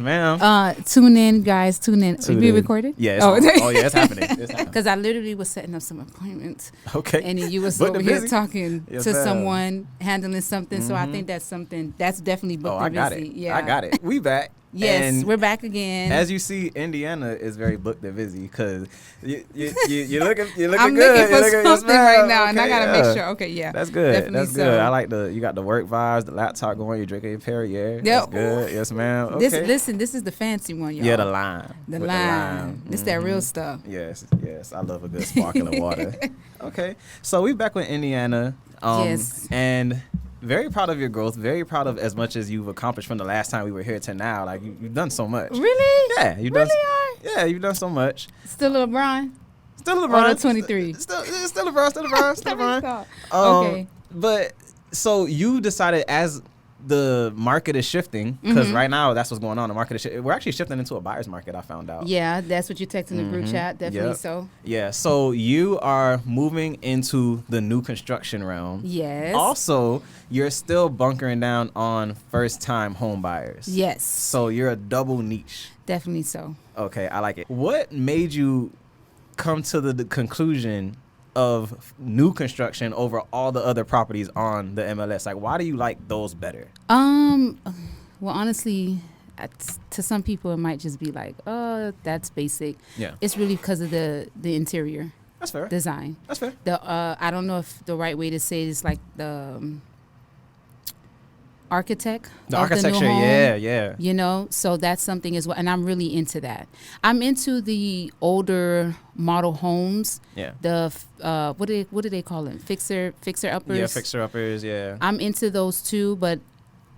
Ma'am. Tune in, guys. Tune in. Tune We in. recorded? Yeah. It's happening. It's happening. Because I literally was setting up some appointments. Okay. And then you was Booked over and here busy. talking Yes, to ma'am. someone, handling something. So I think that's something that's definitely booked Oh, I and got busy. it. Yeah. I got it. We back. Yes, And we're back again. as you see, Indiana is very booked and busy because you're looking I'm good. looking for You're something yes, right now, and I okay, gotta yeah. make sure. Okay, yeah, That's good. Definitely That's so. good. I like you got the work vibes, the laptop going, you're drinking your Perrier. Yep. That's good. Yes, ma'am. Okay. This is the fancy one, y'all. Yeah, the lime. The With lime. This that real stuff. Yes. I love a good sparkling water. Okay. So we're back with Indiana. Yes. And very proud of your growth. Very proud of as much as you've accomplished from the last time we were here to now. Like you've done so much. Really? Yeah. You've Really done. Yeah, you've done so much. Still LeBron? Still LeBron. Or the 23? Still LeBron. Still LeBron. Okay. But so you decided as the market is shifting, because right now that's what's going on. The market is we're actually shifting into a buyer's market, I found out. Yeah, that's what you text in the group chat. Definitely so. Yeah, so you are moving into the new construction realm. Yes. Also, you're still bunkering down on first-time home buyers. Yes. So you're a double niche. Definitely so. Okay, I like it. What made you come to the conclusion of new construction over all the other properties on the MLS? Like, why do you like those better? Well, honestly, to some people it might just be like, oh, that's basic. Yeah. It's really because of the interior That's fair. design. That's fair. I don't know if the right way to say it is like the architect The of architecture, the new home. yeah. You know, so that's something as well, and I'm really into that. I'm into the older model homes. Yeah. The what do they call them? Fixer uppers. Yeah, fixer-uppers, yeah. I'm into those too, but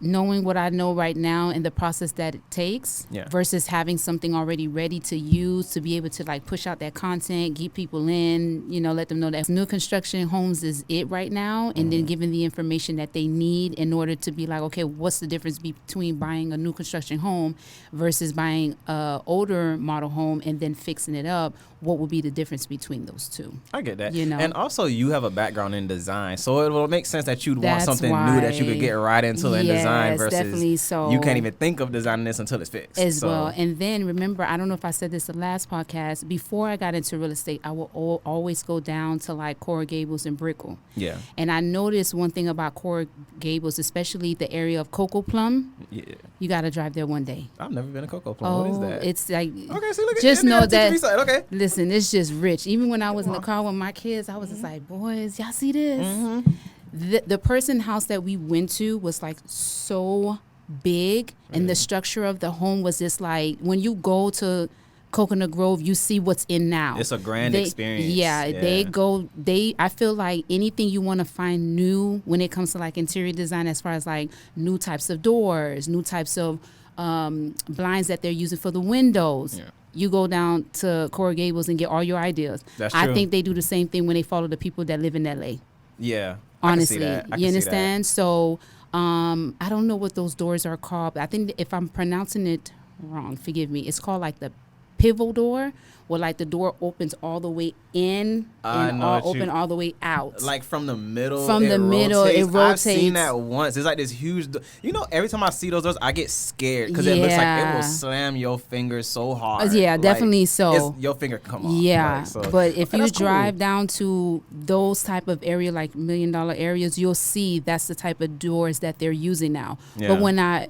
knowing what I know right now and the process that it takes versus having something already ready to use to be able to like push out that content, get people in, you know, let them know that new construction homes is it right now, and then giving the information that they need in order to be like, okay, what's the difference between buying a new construction home versus buying a older model home and then fixing it up? What would be the difference between those two? I get that. You know? And also you have a background in design, so it will make sense that you'd want That's something new that you could get right into in design versus definitely so. you can't even think of designing this until it's fixed. As well. And then remember, I don't know if I said this the last podcast, before I got into real estate, I will always go down to like Coral Gables and Brickell. Yeah. And I noticed one thing about Coral Gables, especially the area of Cocoa Plum. Yeah. You got to drive there one day. I've never been to Cocoa Plum. What is that? It's like, Okay, see, look at just know that, okay. listen, it's just rich. Even when I was in the car with my kids, I was just like, boys, y'all see this? The person house that we went to was like so big, and the structure of the home was just like, when you go to Coconut Grove, you see what's in now. It's a grand experience. Yeah, I feel like anything you want to find new when it comes to like interior design, as far as like new types of doors, new types of blinds that they're using for the windows. Yeah. You go down to Coral Gables and get all your ideas. That's true. I think they do the same thing when they follow the people that live in LA. Yeah. Honestly, you understand? So I don't know what those doors are called. I think if I'm pronouncing it wrong, forgive me. It's called like the pivot door, where like the door opens all the way in and open all the way out. Like from the middle. It rotates. I've seen that once. It's like this huge. You know, every time I see those doors, I get scared because it looks like it will slam your fingers so hard. Yeah, like, definitely so. Your finger can come off. Yeah, like, so. But if you drive cool. down to those type of area, like $1 million areas, you'll see that's the type of doors that they're using now. Yeah. But when I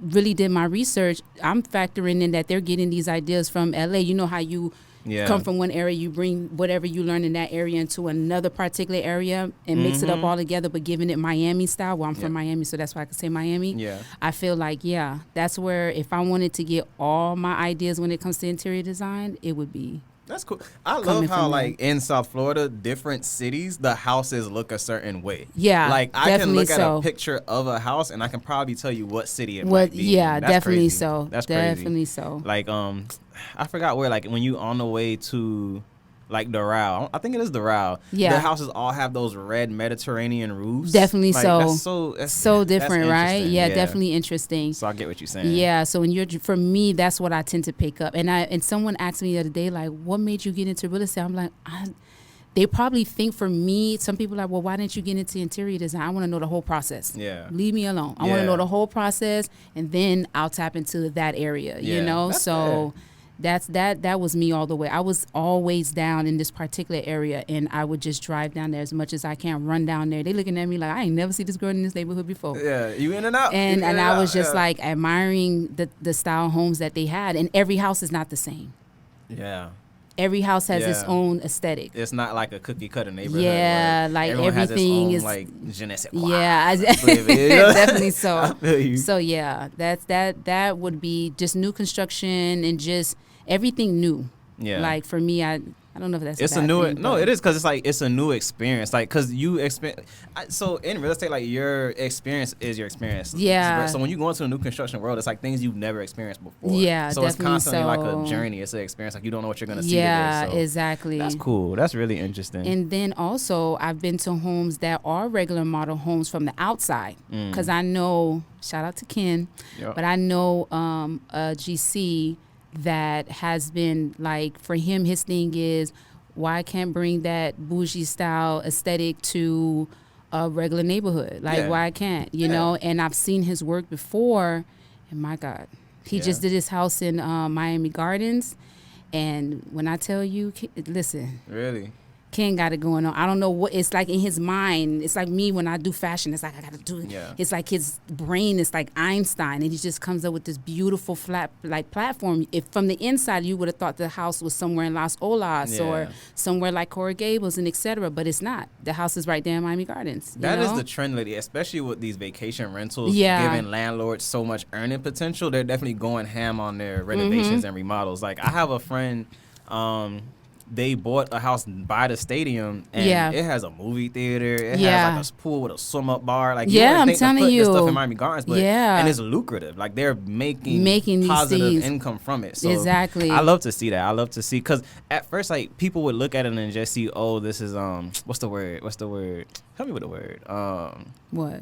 really did my research, I'm factoring in that they're getting these ideas from LA. You know how you come from one area, you bring whatever you learn in that area into another particular area and mix it up all together, but giving it Miami style. Well, I'm from Miami, so that's why I can say Miami. Yeah. I feel like, that's where if I wanted to get all my ideas when it comes to interior design, it would be. That's cool. I love how, like, in South Florida, different cities, the houses look a certain way. Yeah, like, I can look so. at a picture of a house, and I can probably tell you what city it might be. Yeah, that's definitely crazy. so. That's definitely crazy. so. Like, I forgot where, like, when you on the way to, like, Doral. I think it is Doral. Yeah. The houses all have those red Mediterranean roofs. Definitely like, so. That's so different, that's right? Yeah, definitely interesting. So I get what you're saying. Yeah, so for me, that's what I tend to pick up. And someone asked me the other day, like, what made you get into real estate? I'm like, they probably think for me, some people are like, well, why didn't you get into interior design? I want to know the whole process. Yeah. Leave me alone. I want to know the whole process, and then I'll tap into that area, you know? That's so fair. that was me all the way. I was always down in this particular area, and I would just drive down there as much as I can, run down there. They looking at me like, I ain't never seen this girl in this neighborhood before. Yeah, you in and out. And I was just like admiring the style homes that they had, and every house is not the same. Yeah. Every house has its own aesthetic. It's not like a cookie cutter neighborhood. Yeah, like everything has its own, is like je ne sais quoi. Yeah, definitely so. I feel you. So yeah, that would be just new construction and just everything new. Yeah. Like for me, I don't know if that's it's a bad new thing, no, it is, because it's like it's a new experience, like because you experience. So in real estate, like your experience is your experience. Yeah. So when you go into a new construction world, it's like things you've never experienced before. Yeah, so it's constantly so. like a journey. It's an experience, like you don't know what you're gonna see. Yeah, today, so exactly. That's cool. That's really interesting. And then also I've been to homes that are regular model homes from the outside, because I know, shout out to Ken, but I know a GC that has been like, for him, his thing is, why I can't bring that bougie style aesthetic to a regular neighborhood? Like, why I can't, you know? And I've seen his work before, and my God, he just did his house in Miami Gardens. And when I tell you, listen. Really? Ken got it going on. I don't know what it's like in his mind. It's like me when I do fashion. It's like I gotta do it. Yeah. It's like his brain is like Einstein, and he just comes up with this beautiful flat like platform. If from the inside you would have thought the house was somewhere in Las Olas or somewhere like Coral Gables and etc., but it's not. The house is right there in Miami Gardens. That is the trend lately, especially with these vacation rentals giving landlords so much earning potential. They're definitely going ham on their renovations and remodels. Like I have a friend. They bought a house by the stadium, and it has a movie theater. It has like a pool with a swim up bar. Like I'm telling you, this stuff in Miami Gardens, but and it's lucrative. Like they're making positive income from it. So exactly. I love to see that. I love to see, because at first, like people would look at it and just see, oh, this is what's the word? Help me with the word. What?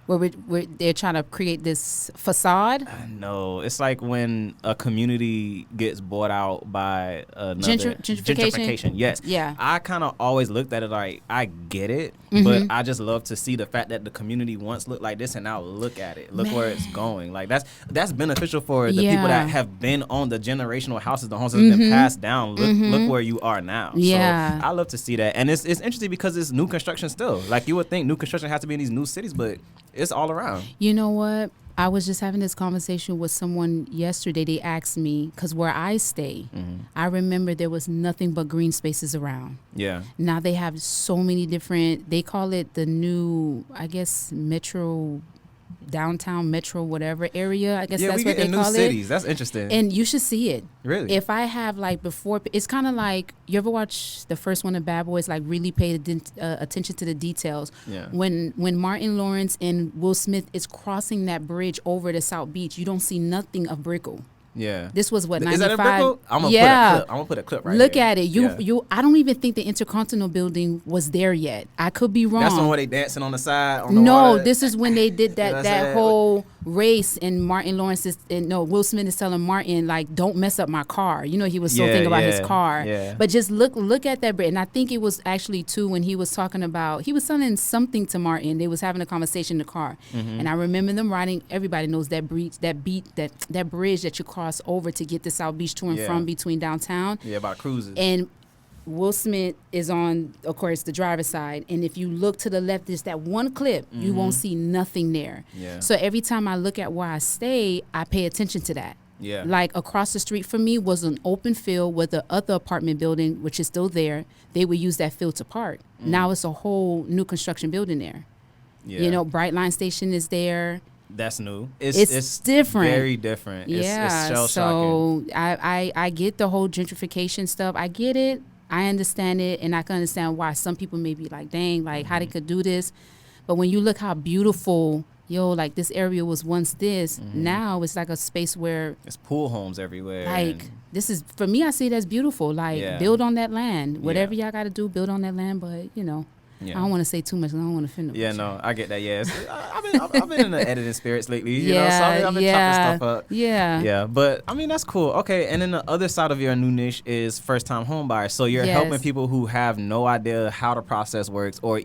Where they're trying to create this facade? No, it's like when a community gets bought out by another gentrification. Yes. Yeah. I kind of always looked at it like, I get it, but I just love to see the fact that the community once looked like this, and now look at it, look where it's going. Like that's beneficial for the people that have been on the generational houses, the homes that have been passed down. Look where you are now. Yeah. So I love to see that, and it's interesting because it's new construction still. Like you would think new construction has to be in these new cities, but it's all around. You know what? I was just having this conversation with someone yesterday. They asked me, because where I stay, I remember there was nothing but green spaces around. Yeah. Now they have so many different, they call it the new, I guess, downtown metro whatever area, I guess that's what they call it. Cities. That's interesting. And you should see it. Really? If I have like before, it's kind of like, you ever watch the first one of Bad Boys, like really pay attention to the details. Yeah. When Martin Lawrence and Will Smith is crossing that bridge over to South Beach, you don't see nothing of Brickell. Yeah. This was what, 95? Is that in Brickell? I'm gonna put a clip right Look here. at it. You I don't even think the Intercontinental building was there yet. I could be wrong. That's the one where they dancing on the side on the No, water. this is when they did that whole race, and Martin Lawrence Will Smith is telling Martin, like, don't mess up my car. You know, he was so thinking about his car. Yeah. But just look at that bridge. And I think it was actually too when he was talking about, he was selling something to Martin. They was having a conversation in the car. And I remember them riding, everybody knows that bridge that you cross over to get to South Beach to and from between downtown. Yeah, about cruises. And Will Smith is on, of course, the driver's side. And if you look to the left, there's that one clip. You won't see nothing there. Yeah. So every time I look at where I stay, I pay attention to that. Yeah. Like across the street from me was an open field with the other apartment building, which is still there. They would use that field to park. Now it's a whole new construction building there. Yeah. You know, Brightline Station is there. That's new. It's different. Very different. Yeah. It's shell-shocking. So I get the whole gentrification stuff. I get it. I understand it, and I can understand why some people may be like, dang, like how they could do this. But when you look how beautiful, like this area was once this, now it's like a space where it's pool homes everywhere. Like this is, for me, I see it as beautiful. Like build on that land. Whatever y'all got to do, build on that land. But, I don't want to say too much. I don't want to offend them. Yeah, no, I get that. Yeah, I've been in the editing spirits lately. You know, so I've been chopping stuff up. Yeah. But I mean, that's cool. Okay, and then the other side of your new niche is first-time home buyers. So you're helping people who have no idea how the process works, or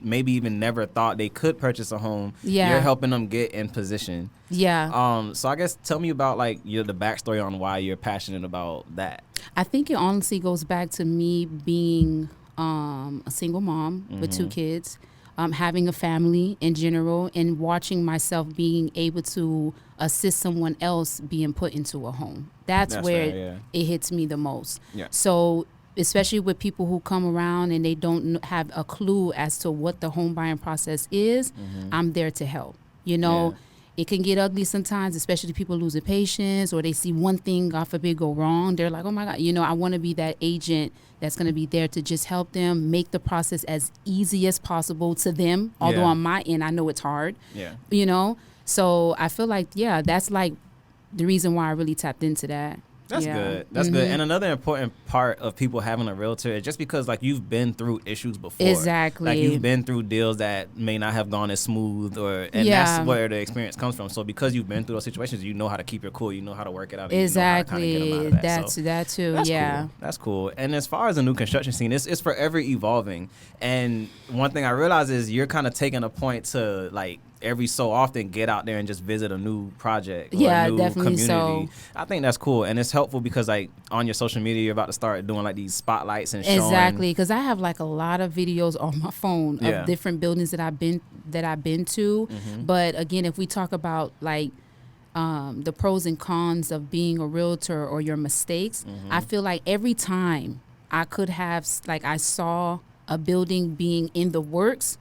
maybe even never thought they could purchase a home. Yeah, you're helping them get in position. Yeah. So I guess tell me about like the backstory on why you're passionate about that. I think it honestly goes back to me being a single mom with 2 kids, having a family in general, and watching myself being able to assist someone else being put into a home. That's where it hits me the most. Yeah. So especially with people who come around and they don't have a clue as to what the home buying process is, I'm there to help. You know, it can get ugly sometimes, especially people losing patience, or they see one thing, God forbid, go wrong. They're like, oh my God, you know, I want to be that agent that's going to be there to just help them make the process as easy as possible to them. Although on my end, I know it's hard, you know? So I feel like, that's like the reason why I really tapped into that. That's good. That's good. And another important part of people having a realtor is just because like you've been through issues before. Exactly. Like you've been through deals that may not have gone as smooth, and that's where the experience comes from. So because you've been through those situations, you know how to keep your cool, you know how to work it out. Exactly. You know how to kind of get them out of that. That too. That's cool. That's cool. And as far as the new construction scene, it's forever evolving. And one thing I realize is you're kind of taking a point to like every so often get out there and just visit a new project or a new definitely community. So. I think that's cool, and it's helpful because like on your social media you're about to start doing like these spotlights and showing. Exactly, because I have like a lot of videos on my phone of different buildings that I've been to. But again, if we talk about like the pros and cons of being a realtor or your mistakes, I feel like every time I could have like I saw a building being in the works.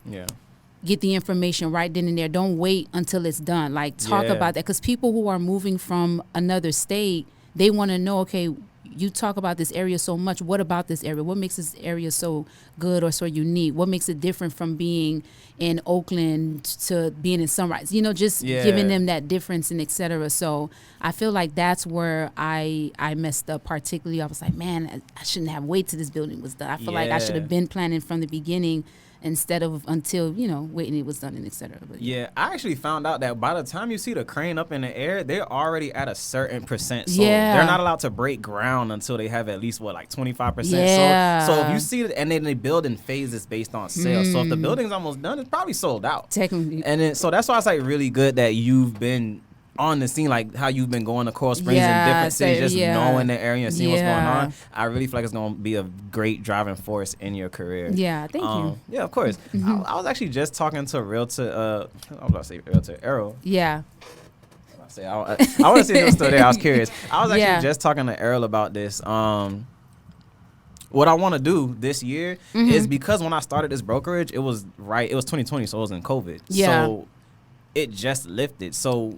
Get the information right then and there. Don't wait until it's done. Like, talk about that. Because people who are moving from another state, they want to know, okay, you talk about this area so much. What about this area? What makes this area so good or so unique? What makes it different from being in Oakland to being in Sunrise? You know, just giving them that difference and et cetera. So I feel like that's where I messed up particularly. I was like, man, I shouldn't have waited till this building was done. I feel like I should have been planning from the beginning instead of until, you know, waiting it was done and et cetera. But, I actually found out that by the time you see the crane up in the air, they're already at a certain percent. So they're not allowed to break ground until they have at least, like 25%. So if you see it, and then they build in phases based on sales. So if the building's almost done, it's probably sold out. Technically. And then, so that's why it's like really good that you've been on the scene, like how you've been going to Coral Springs and different cities, just knowing the area and seeing what's going on. I really feel like it's going to be a great driving force in your career. Yeah, thank you. Yeah, of course. I was actually just talking to a realtor, I was about to say realtor, Errol. Yeah. I want to see if it was still there. I was curious. I was actually just talking to Errol about this. What I want to do this year is, because when I started this brokerage, it was 2020, so it was in COVID. Yeah. So it just lifted. So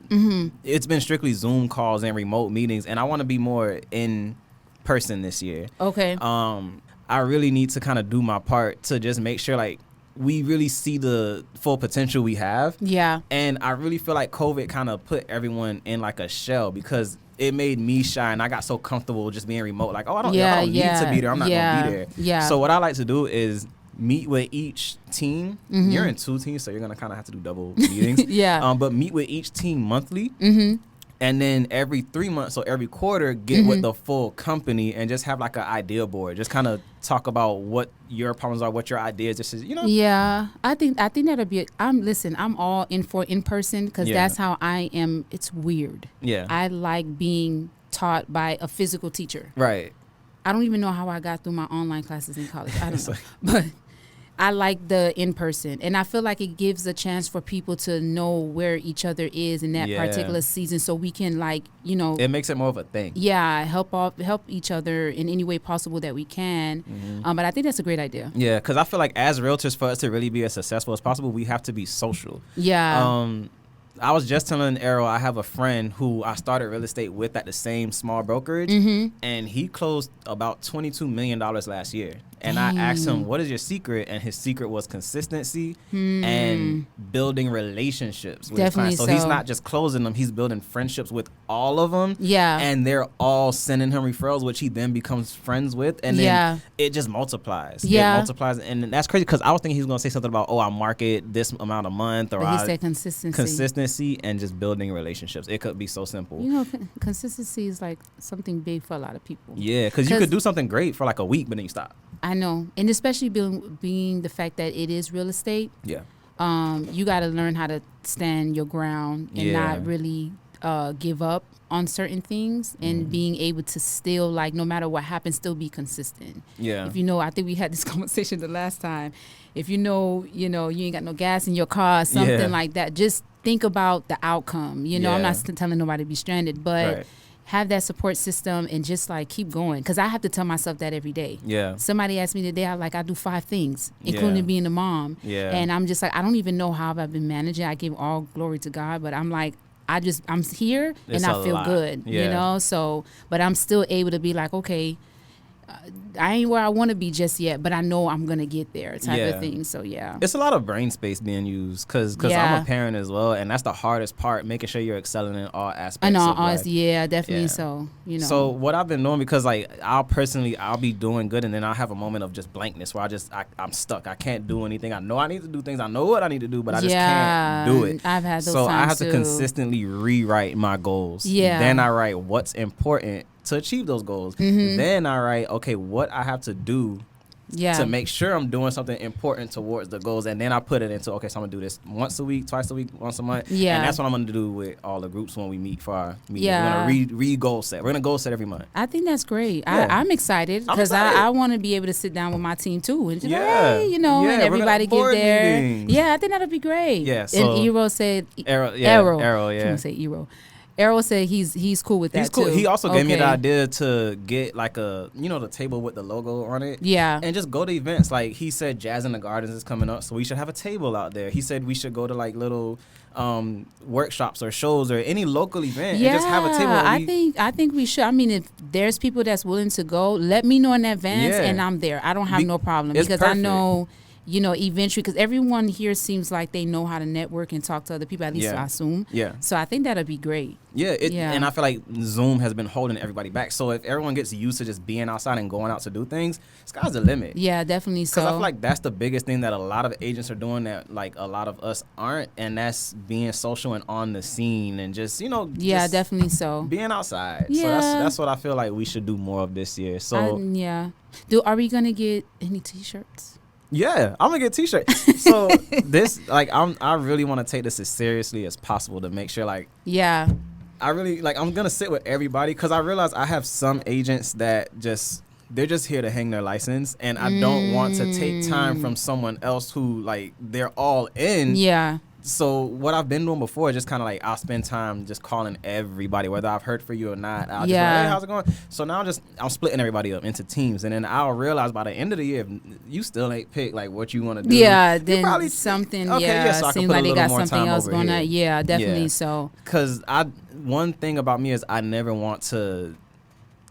it's been strictly Zoom calls and remote meetings, and I want to be more in person this year. Okay. I really need to kind of do my part to just make sure like we really see the full potential we have. Yeah. And I really feel like COVID kind of put everyone in like a shell, because it made me shy, and I got so comfortable just being remote. Like, oh, I don't need to be there. I'm not going to be there. Yeah. So what I like to do is meet with each team. You're in 2 teams, so you're going to kind of have to do double meetings. But meet with each team monthly. And then every 3 months, so every quarter, get with the full company and just have like an idea board. Just kind of talk about what your problems are, what your ideas. This is, you know. Yeah, I think that'll be. I'm all in for in person, because that's how I am. It's weird. Yeah, I like being taught by a physical teacher. Right. I don't even know how I got through my online classes in college. I don't know, but I like the in-person, and I feel like it gives a chance for people to know where each other is in that particular season, so we can, like, you know, it makes it more of a thing. Yeah, help each other in any way possible that we can. But I think that's a great idea. Yeah, because I feel like as realtors, for us to really be as successful as possible, we have to be social. Yeah. I was just telling Errol, I have a friend who I started real estate with at the same small brokerage, and he closed about $22 million last year. And I asked him, what is your secret? And his secret was consistency and building relationships with his clients. So he's not just closing them, he's building friendships with all of them. Yeah. And they're all sending him referrals, which he then becomes friends with. And then it just multiplies. Yeah. It multiplies. And that's crazy because I was thinking he was going to say something about, I market this amount a month. Or but he said consistency. Consistency and just building relationships. It could be so simple. You know, consistency is like something big for a lot of people. Yeah, because you could do something great for like a week, but then you stop. I know. And especially being the fact that it is real estate. Yeah. You got to learn how to stand your ground and not really give up on certain thing and being able to still, like, no matter what happens, still be consistent. Yeah. If you know, I think we had this conversation the last time. If you know, you ain't got no gas in your car, something like that, just think about the outcome. You know, I'm not telling nobody to be stranded, but have that support system and just like keep going. Because I have to tell myself that every day. Yeah. Somebody asked me today, I do 5 things, including being a mom. Yeah. And I'm just like, I don't even know how I've been managing. I give all glory to God, but I'm like, I'm here and I feel good, you know? So, but I'm still able to be like, okay, I ain't where I want to be just yet, but I know I'm going to get there type of thing. So, yeah. It's a lot of brain space being used because I'm a parent as well. And that's the hardest part, making sure you're excelling in all aspects of life. Yeah, definitely so. You know. So what I've been doing, because like I'll be doing good and then I'll have a moment of just blankness where I'm stuck. I can't do anything. I know I need to do things. I know what I need to do, but I just can't do it. I've had those times. So I have to consistently rewrite my goals. Yeah. Then I write what's important to achieve those goals. Then I write, okay, what I have to do to make sure I'm doing something important towards the goals. And then I put it into, okay, so I'm going to do this once a week, twice a week, once a month. Yeah. And that's what I'm going to do with all the groups when we meet for our meeting. We're going to re-goal set. We're going to goal set every month. I think that's great. Yeah. I'm excited because I want to be able to sit down with my team too. And just hey, and everybody give their... Meetings. Yeah, I think that'll be great. Yeah, so... And Eero said... Arrow, yeah. I can't say Eero. Errol said he's cool with that. He's cool. Too. He also gave me the idea to get like the table with the logo on it. Yeah. And just go to events. Like he said Jazz in the Gardens is coming up, so we should have a table out there. He said we should go to like little workshops or shows or any local event and just have a table. I think we should. I mean, if there's people that's willing to go, let me know in advance and I'm there. I don't have no problem because perfect. I know eventually, because everyone here seems like they know how to network and talk to other people, at least I assume. Yeah. So I think that'll be great. Yeah, and I feel like Zoom has been holding everybody back. So if everyone gets used to just being outside and going out to do things, sky's the limit. Yeah, definitely so. Because I feel like that's the biggest thing that a lot of agents are doing that like a lot of us aren't, and that's being social and on the scene and just, Yeah, just definitely so. Being outside. Yeah. So that's what I feel like we should do more of this year. So are we going to get any T-shirts? Yeah, I'm gonna get T-shirts. So this, I really want to take this as seriously as possible to make sure, I really I'm gonna sit with everybody because I realize I have some agents that they're just here to hang their license, and I don't want to take time from someone else who they're all in. Yeah. So what I've been doing before is just kind of I'll spend time just calling everybody, whether I've heard for you or not. I'll just hey, how's it going? So now I'm splitting everybody up into teams, and then I'll realize by the end of the year, if you still ain't picked what you want to do. Yeah, then probably something. So seems like they got something else going on. Yeah, definitely so. Because one thing about me is I never want to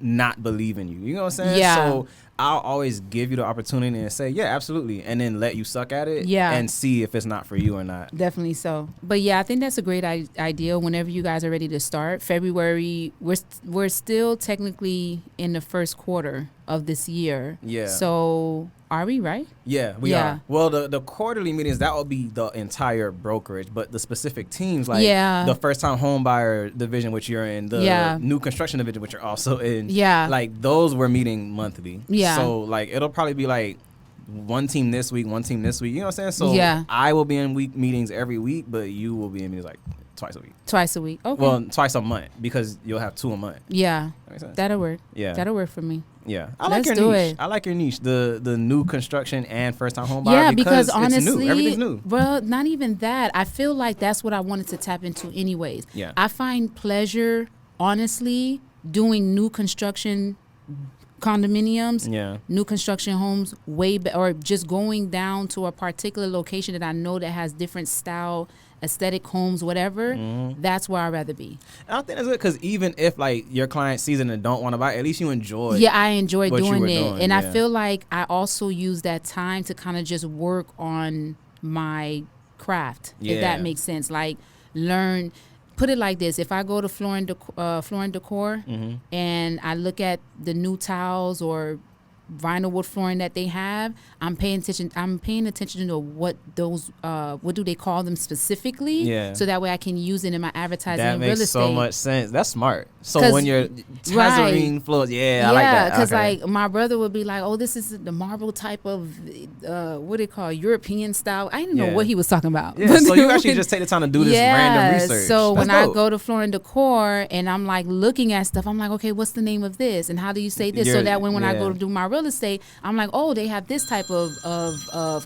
not believe in you. You know what I'm saying? Yeah. So I'll always give you the opportunity and say, yeah, absolutely, and then let you suck at it and see if it's not for you or not. Definitely so. But yeah, I think that's a great idea whenever you guys are ready to start. February, we're still technically in the first quarter of this year. Yeah. So are we, right? Yeah, we are. Well, the quarterly meetings, that will be the entire brokerage, but the specific teams, the first-time home buyer division, which you're in, the new construction division, which you're also in, those we're meeting monthly. Yeah. So, it'll probably be, one team this week, one team this week. You know what I'm saying? So, I will be in week meetings every week, but you will be in meetings, twice a week. Twice a week. Okay. Well, twice a month because you'll have 2 a month. Yeah. That'll work. Yeah. That'll work for me. Yeah. I like your niche. I like your niche. The new construction and first time home buyer. Yeah, because honestly, it's new. Everything's new. Well, not even that. I feel like that's what I wanted to tap into anyways. Yeah. I find pleasure, honestly, doing new construction condominiums, new construction homes, or just going down to a particular location that I know that has different style aesthetic homes, whatever, that's where I'd rather be. And I think that's good because even if like your client sees it and don't want to buy it, at least you enjoy. Yeah, I enjoy doing it, doing, and I feel like I also use that time to kind of just work on my craft, if that makes sense. Like learn. Put it like this: if I go to Floor and Decor, and I look at the new tiles or vinyl wood flooring that they have, I'm paying attention to what those what do they call them specifically, so that way I can use it in my advertising and real estate. That makes so much sense. That's smart. So when you're tazarine floors, I like that. Because like my brother would be like, oh, this is the marble type of what they call European style. I didn't know what he was talking about. So you actually just take the time to do this random research. So when I go to Floor and Decor and I'm like looking at stuff, I'm like, okay, what's the name of this and how do you say this? So that when I go to do my real estate, I'm like, oh, they have this type of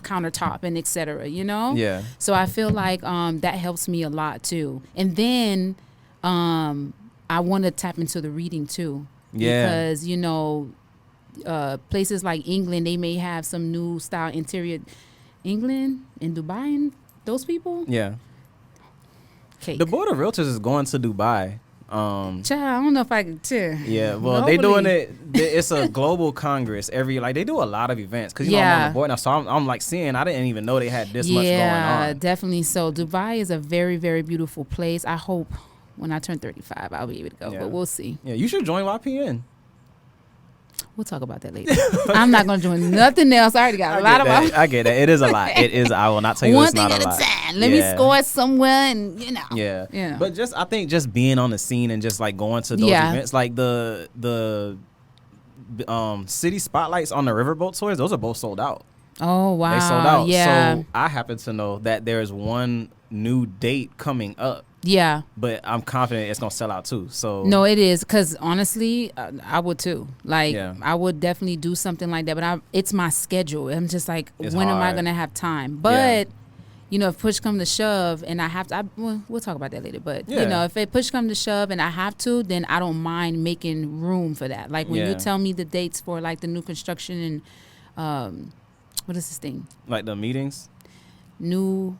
countertop and etc. You know? Yeah. So I feel like that helps me a lot too. And then I want to tap into the reading too. Yeah. Because you know, places like England, they may have some new style interior. England and Dubai and those people. Yeah. Cake. The board of realtors is going to Dubai. Child, I don't know if I can tell. Yeah, well, they doing it. It's a global congress. They do a lot of events because I'm on the board now. So I'm like seeing. I didn't even know they had this much going on. Yeah, definitely. So Dubai is a very, very beautiful place. I hope when I turn 35, I'll be able to go. But we'll see. Yeah, you should join YPN. We'll talk about that later. I'm not going to join nothing else. I already got a lot of them. I get that. It is a lot. It is. I will not tell you it's not a lot. One thing at a time. Let me score somewhere and, you know. Yeah. But I think just being on the scene and just like going to those events, like the city spotlights on the riverboat tours, those are both sold out. Oh, wow. They sold out. Yeah. So I happen to know that there's one new date coming up. Yeah. But I'm confident it's going to sell out too. So no, it is. Because honestly, I would too. I would definitely do something like that. But it's my schedule. I'm just like, when am I going to have time? But, you know, if push come to shove and I have to, we'll talk about that later. But, you know, if it push come to shove and I have to, then I don't mind making room for that. Like when you tell me the dates for like the new construction and what is this thing? Like the meetings? New...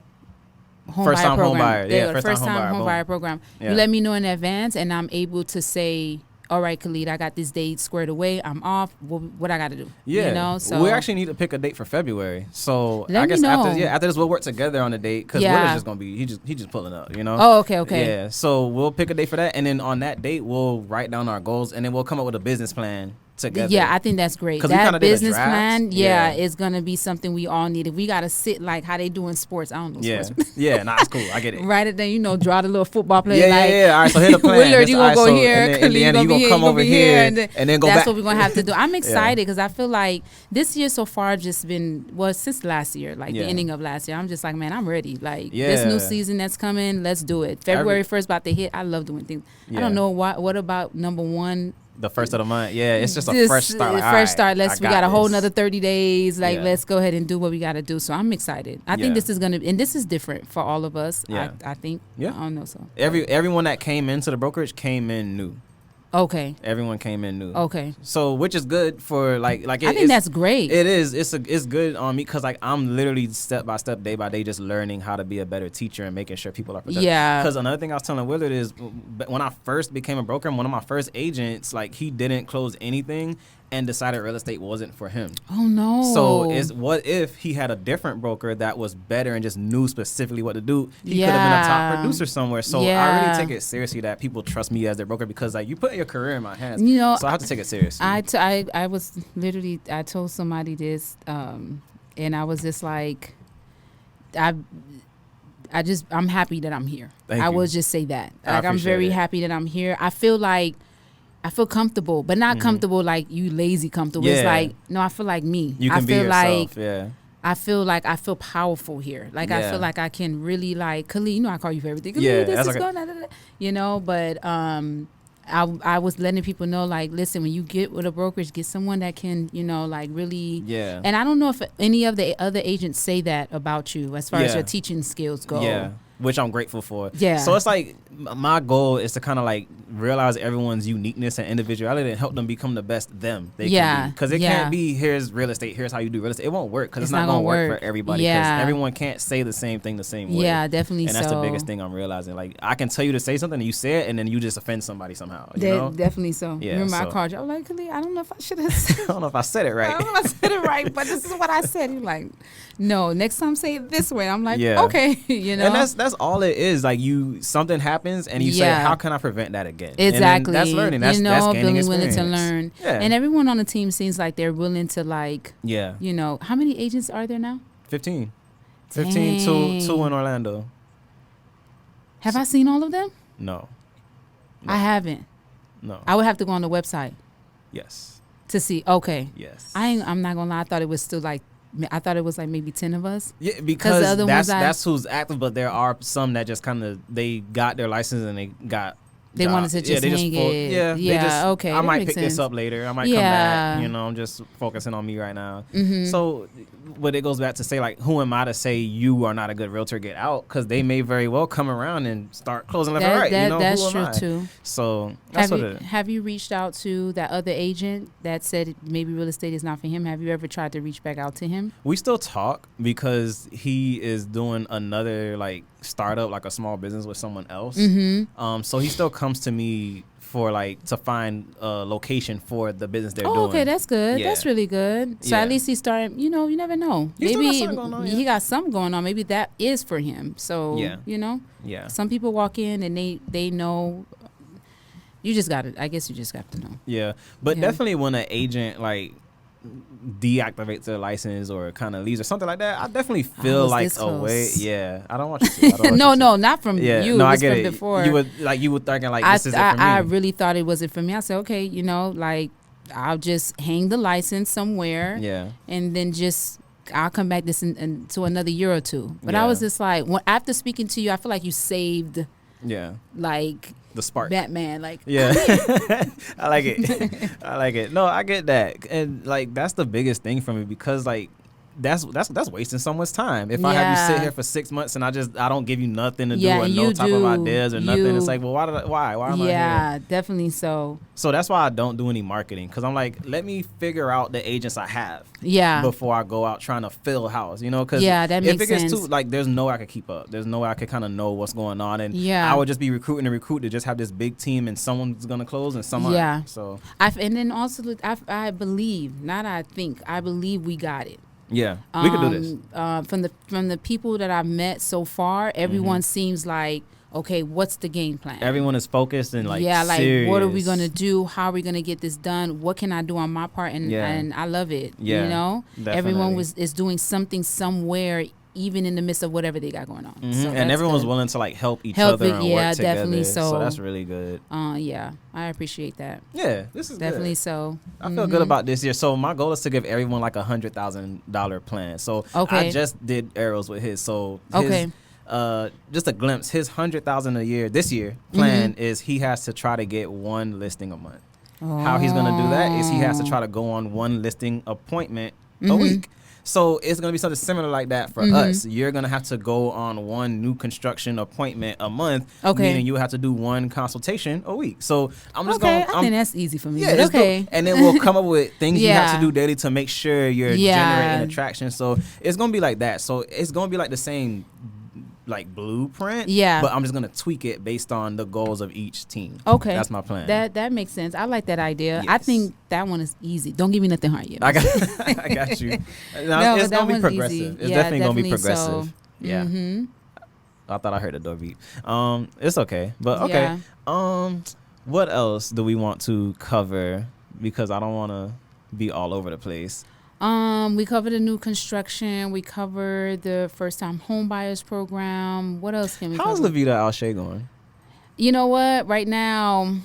First time home buyer. Yeah, first time home buyer program. Yeah. You let me know in advance and I'm able to say, all right, Khalid, I got this date squared away. I'm off. What I got to do? Yeah. You know? So we actually need to pick a date for February. So I guess after this we'll work together on the date because Will is just going to be, he just pulling up, you know? Oh, okay. Yeah. So we'll pick a date for that. And then on that date, we'll write down our goals and then we'll come up with a business plan together. Yeah, I think that's great. That business plan, is gonna be something we all need. If we gotta sit like how they do in sports, I don't know. Sports. It's cool. I get it. Right at then, you know, draw the little football player. All right, so here's the plan. Willard, you gonna go here. Indiana, you gonna come over here, and then go back. That's what we're gonna have to do. I'm excited because I feel like this year so far just been since last year, like the ending of last year. I'm just like, man, I'm ready. Like this new season that's coming, let's do it. February 1st about to hit. I love doing things. I don't know what about number one. The first of the month, it's just a fresh start. Like, fresh start. We got a whole nother 30 days. Let's go ahead and do what we got to do. So I'm excited. I think this is and this is different for all of us. I think. Yeah. I don't know. So everyone that came into the brokerage came in new. Okay. Everyone came in new. Okay. So which is good for like I think that's great. It is. It's good on me because like I'm literally step by step, day by day, just learning how to be a better teacher and making sure people are productive. Yeah. Because another thing I was telling Willard is when I first became a broker, one of my first agents, like he didn't close anything and decided real estate wasn't for him. Oh no. So what if he had a different broker that was better and just knew specifically what to do? He could have been a top producer somewhere. So I really take it seriously that people trust me as their broker because like you put your career in my hands. You know, so I have to take it seriously. I was literally, I told somebody this and I was just like, I'm happy that I'm here. I will just say that. Like I'm very happy that I'm here. I feel comfortable, but not comfortable like you lazy comfortable. It's like, no, I feel like me. You can be yourself, I feel like I feel powerful here. Like I feel like I can really like, Khalid, you know I call you for everything. Khalid, this is going, you know, but I was letting people know, like, listen, when you get with a brokerage, get someone that can, you know, like really. Yeah. And I don't know if any of the other agents say that about you as far as your teaching skills go. Yeah. which I'm grateful for. Yeah. So it's like my goal is to kind of like realize everyone's uniqueness and individuality and help them become the best them they can be. Because it can't be, here's real estate, here's how you do real estate. It won't work because it's not going to work for everybody. Because everyone can't say the same thing the same way. Yeah, definitely. And that's the biggest thing I'm realizing. Like, I can tell you to say something and you say it and then you just offend somebody somehow. You know? Definitely so. Yeah, remember, I called you. I was like, Khalid, I don't know if I should have said I don't know if I said it right. I don't know if I said it right, but this is what I said. You're like, no, next time say it this way. I'm like, okay, you know. And that's all it is. Like, something happens and you say, how can I prevent that again? Exactly. That's learning. That's gaining experience. Willing to learn. Yeah. And everyone on the team seems like they're willing to, like, you know, how many agents are there now? 15. 15, two in Orlando. Have I seen all of them? No. I haven't. No. I would have to go on the website. Yes. To see. Okay. Yes. I'm not gonna lie. I thought it was still like, I thought it was like maybe 10 of us. Yeah, because that's who's active, but there are some that just kind of, they got their license and they got They wanted to just hang it. Yeah, okay. I might pick this up later. I might come back. You know, I'm just focusing on me right now. Mm-hmm. So, but it goes back to say, like, who am I to say you are not a good realtor? Get out, because they may very well come around and start closing left and right. You know, that's who am true I? too. So that's what it is. Have you reached out to that other agent that said maybe real estate is not for him? Have you ever tried to reach back out to him? We still talk because he is doing another like startup, like a small business with someone else. Mm-hmm. So he still comes to me for like to find a location for the business they're doing. Okay, that's good. Yeah. That's really good. So at least he started, you know, you never know. Maybe he got something going on. Maybe that is for him. So, you know, some people walk in and they know. You just got to, I guess you just got to know. Yeah. But definitely when an agent like deactivates their license or kind of leaves or something like that, I definitely feel like a way. Yeah, I don't want you to. No, not from you. No, I get from it. before. You were thinking like this isn't for me. I really thought it wasn't for me. I said, okay, you know, like I'll just hang the license somewhere. Yeah. And then I'll come back this to another year or two. But I was just like, after speaking to you, I feel like you saved. Yeah. Like. The spark. Batman, like. Yeah. I like it. I like it. No, I get that. And like that's the biggest thing for me because like that's wasting someone's time. If I have you sit here for 6 months and I don't give you nothing to do or no type of ideas or nothing, it's like, well, why am I here? Yeah, definitely so. So that's why I don't do any marketing because I'm like, let me figure out the agents I have. Yeah. Before I go out trying to fill a house, you know, because that makes if it gets sense. too like, there's no way I could keep up. There's no way I could kind of know what's going on, and I would just be recruiting to just have this big team, and someone's gonna close and someone. Yeah. So and then also I believe, not I think, I believe we got it. Yeah, we can do this. From the people that I've met so far, everyone seems like, okay, what's the game plan? Everyone is focused and like serious. What are we gonna do? How are we gonna get this done? What can I do on my part? And I love it. Yeah, you know, definitely. Everyone is doing something somewhere, even in the midst of whatever they got going on. Mm-hmm. So and everyone's willing to like help each other and work together. Definitely. So that's really good. I appreciate that. Yeah, this is definitely good. So. I feel good about this year. So my goal is to give everyone like $100,000 plan. So I just did Arrows with his. So his, just a glimpse. His $100,000 a year this year plan is he has to try to get one listing a month. How he's gonna do that is he has to try to go on one listing appointment a week. So it's going to be something similar like that for us. You're going to have to go on one new construction appointment a month, meaning you have to do one consultation a week. So I'm just going to... I think that's easy for me. Yeah, okay. And then we'll come up with things you have to do daily to make sure you're generating attraction. So it's going to be like that. So it's going to be like the same like blueprint, but I'm just gonna tweak it based on the goals of each team. Okay, that's my plan. That makes sense. I like that idea. Yes. I think that one is easy. Don't give me nothing hard yet. I got you. No, it's gonna be progressive. Easy. It's definitely gonna be progressive. So. Yeah. I thought I heard a door beep. It's okay, but okay. What else do we want to cover? Because I don't want to be all over the place. We covered the new construction. We covered the first-time home buyers program. What else can we cover? How's La Vida Alche going? You know what? Right now,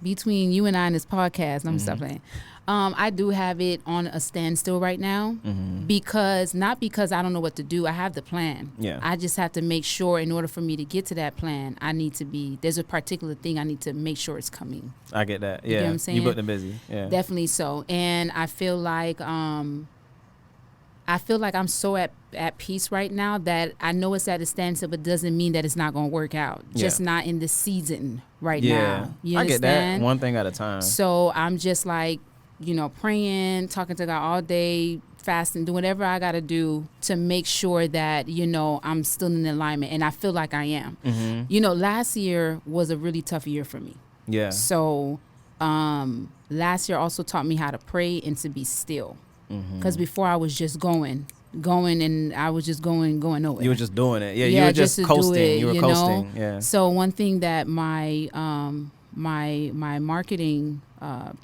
between you and I and this podcast, I'm stop playing. I do have it on a standstill right now because I don't know what to do. I have the plan. Yeah. I just have to make sure in order for me to get to that plan, there's a particular thing I need to make sure it's coming. I get that. Yeah. You know what I'm saying? You booked them busy. Yeah. Definitely so. And I feel like I feel like I'm so at peace right now that I know it's at a standstill, but doesn't mean that it's not going to work out. Just not in the season right now. You understand? I get that. One thing at a time. So I'm just like, praying, talking to God all day, fasting, doing whatever I got to do to make sure that, I'm still in alignment. And I feel like I am. Mm-hmm. Last year was a really tough year for me. Yeah. So last year also taught me how to pray and to be still. Because before I was just going, and I was just going nowhere. You were just doing it. Yeah, you were just coasting. You were coasting. Yeah. So one thing that my my marketing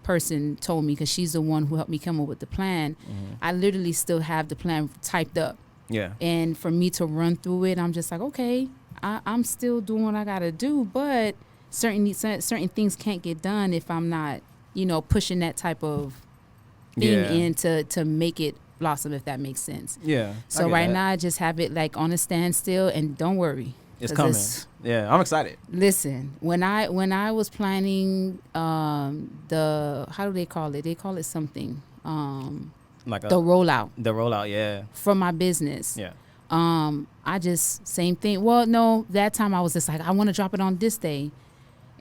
person told me, because she's the one who helped me come up with the plan, I literally still have the plan typed up. Yeah. And for me to run through it, I'm just like, okay, I'm still doing what I got to do, but certain things can't get done if I'm not, pushing that type of thing in to make it blossom, if that makes sense. Yeah. So right now I just have it like on a standstill, and don't worry. It's coming. Yeah, I'm excited. Listen, when I was planning the, how do they call it? They call it something. Like the rollout. The rollout, yeah. For my business. Yeah. I just, same thing. Well, no, that time I was just like, I want to drop it on this day.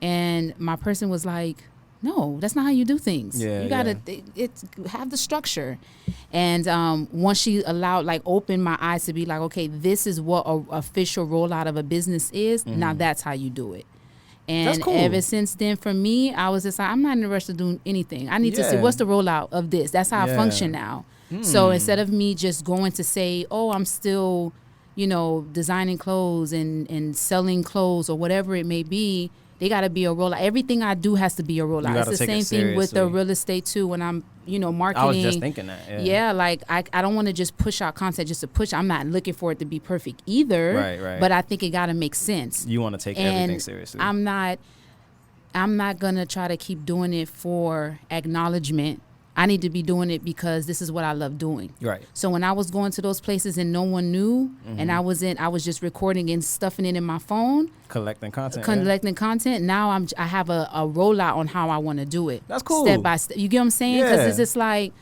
And my person was like, no, that's not how you do things. Yeah, you gotta have the structure. And once she opened my eyes to be like, okay, this is what a official rollout of a business is. Now that's how you do it. And that's cool. Ever since then, for me, I was just like, I'm not in a rush to do anything. I need to see what's the rollout of this. That's how I function now. So instead of me just going to say, oh, I'm still, designing clothes and selling clothes or whatever it may be, they got to be a rollout. Everything I do has to be a rollout. It's the same thing with the real estate too. When I'm, marketing. I was just thinking that. Yeah, like I don't want to just push out content just to push. I'm not looking for it to be perfect either. Right. But I think it got to make sense. You want to take everything seriously. I'm not gonna try to keep doing it for acknowledgement. I need to be doing it because this is what I love doing. Right. So when I was going to those places and no one knew, and I was just recording and stuffing it in my phone, collecting content. Now I have a rollout on how I want to do it. That's cool. Step by step. You get what I'm saying? Because it's just like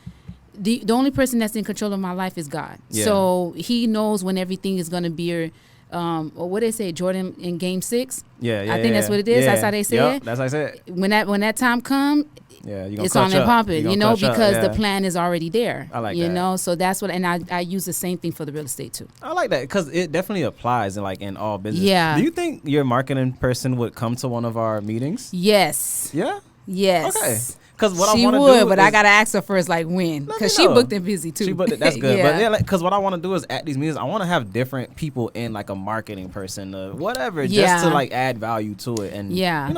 the only person that's in control of my life is God. Yeah. So He knows when everything is going to be. Or what they say, Jordan in Game 6. Yeah. I think that's what it is. Yeah. That's how they say it. That's how I say it. When that time comes. Yeah, it's on and popping, because the plan is already there. I like that. So that's what, and I use the same thing for the real estate too. I like that because it definitely applies in all business. Yeah. Do you think your marketing person would come to one of our meetings? Yes. Yeah? Yes. Okay. Because what she I want to do, do, but I gotta ask her first, like when, because she booked and busy too. She booked it. That's good. But because what I want to do is at these meetings, I want to have different people in, like a marketing person, whatever, just to add value to it and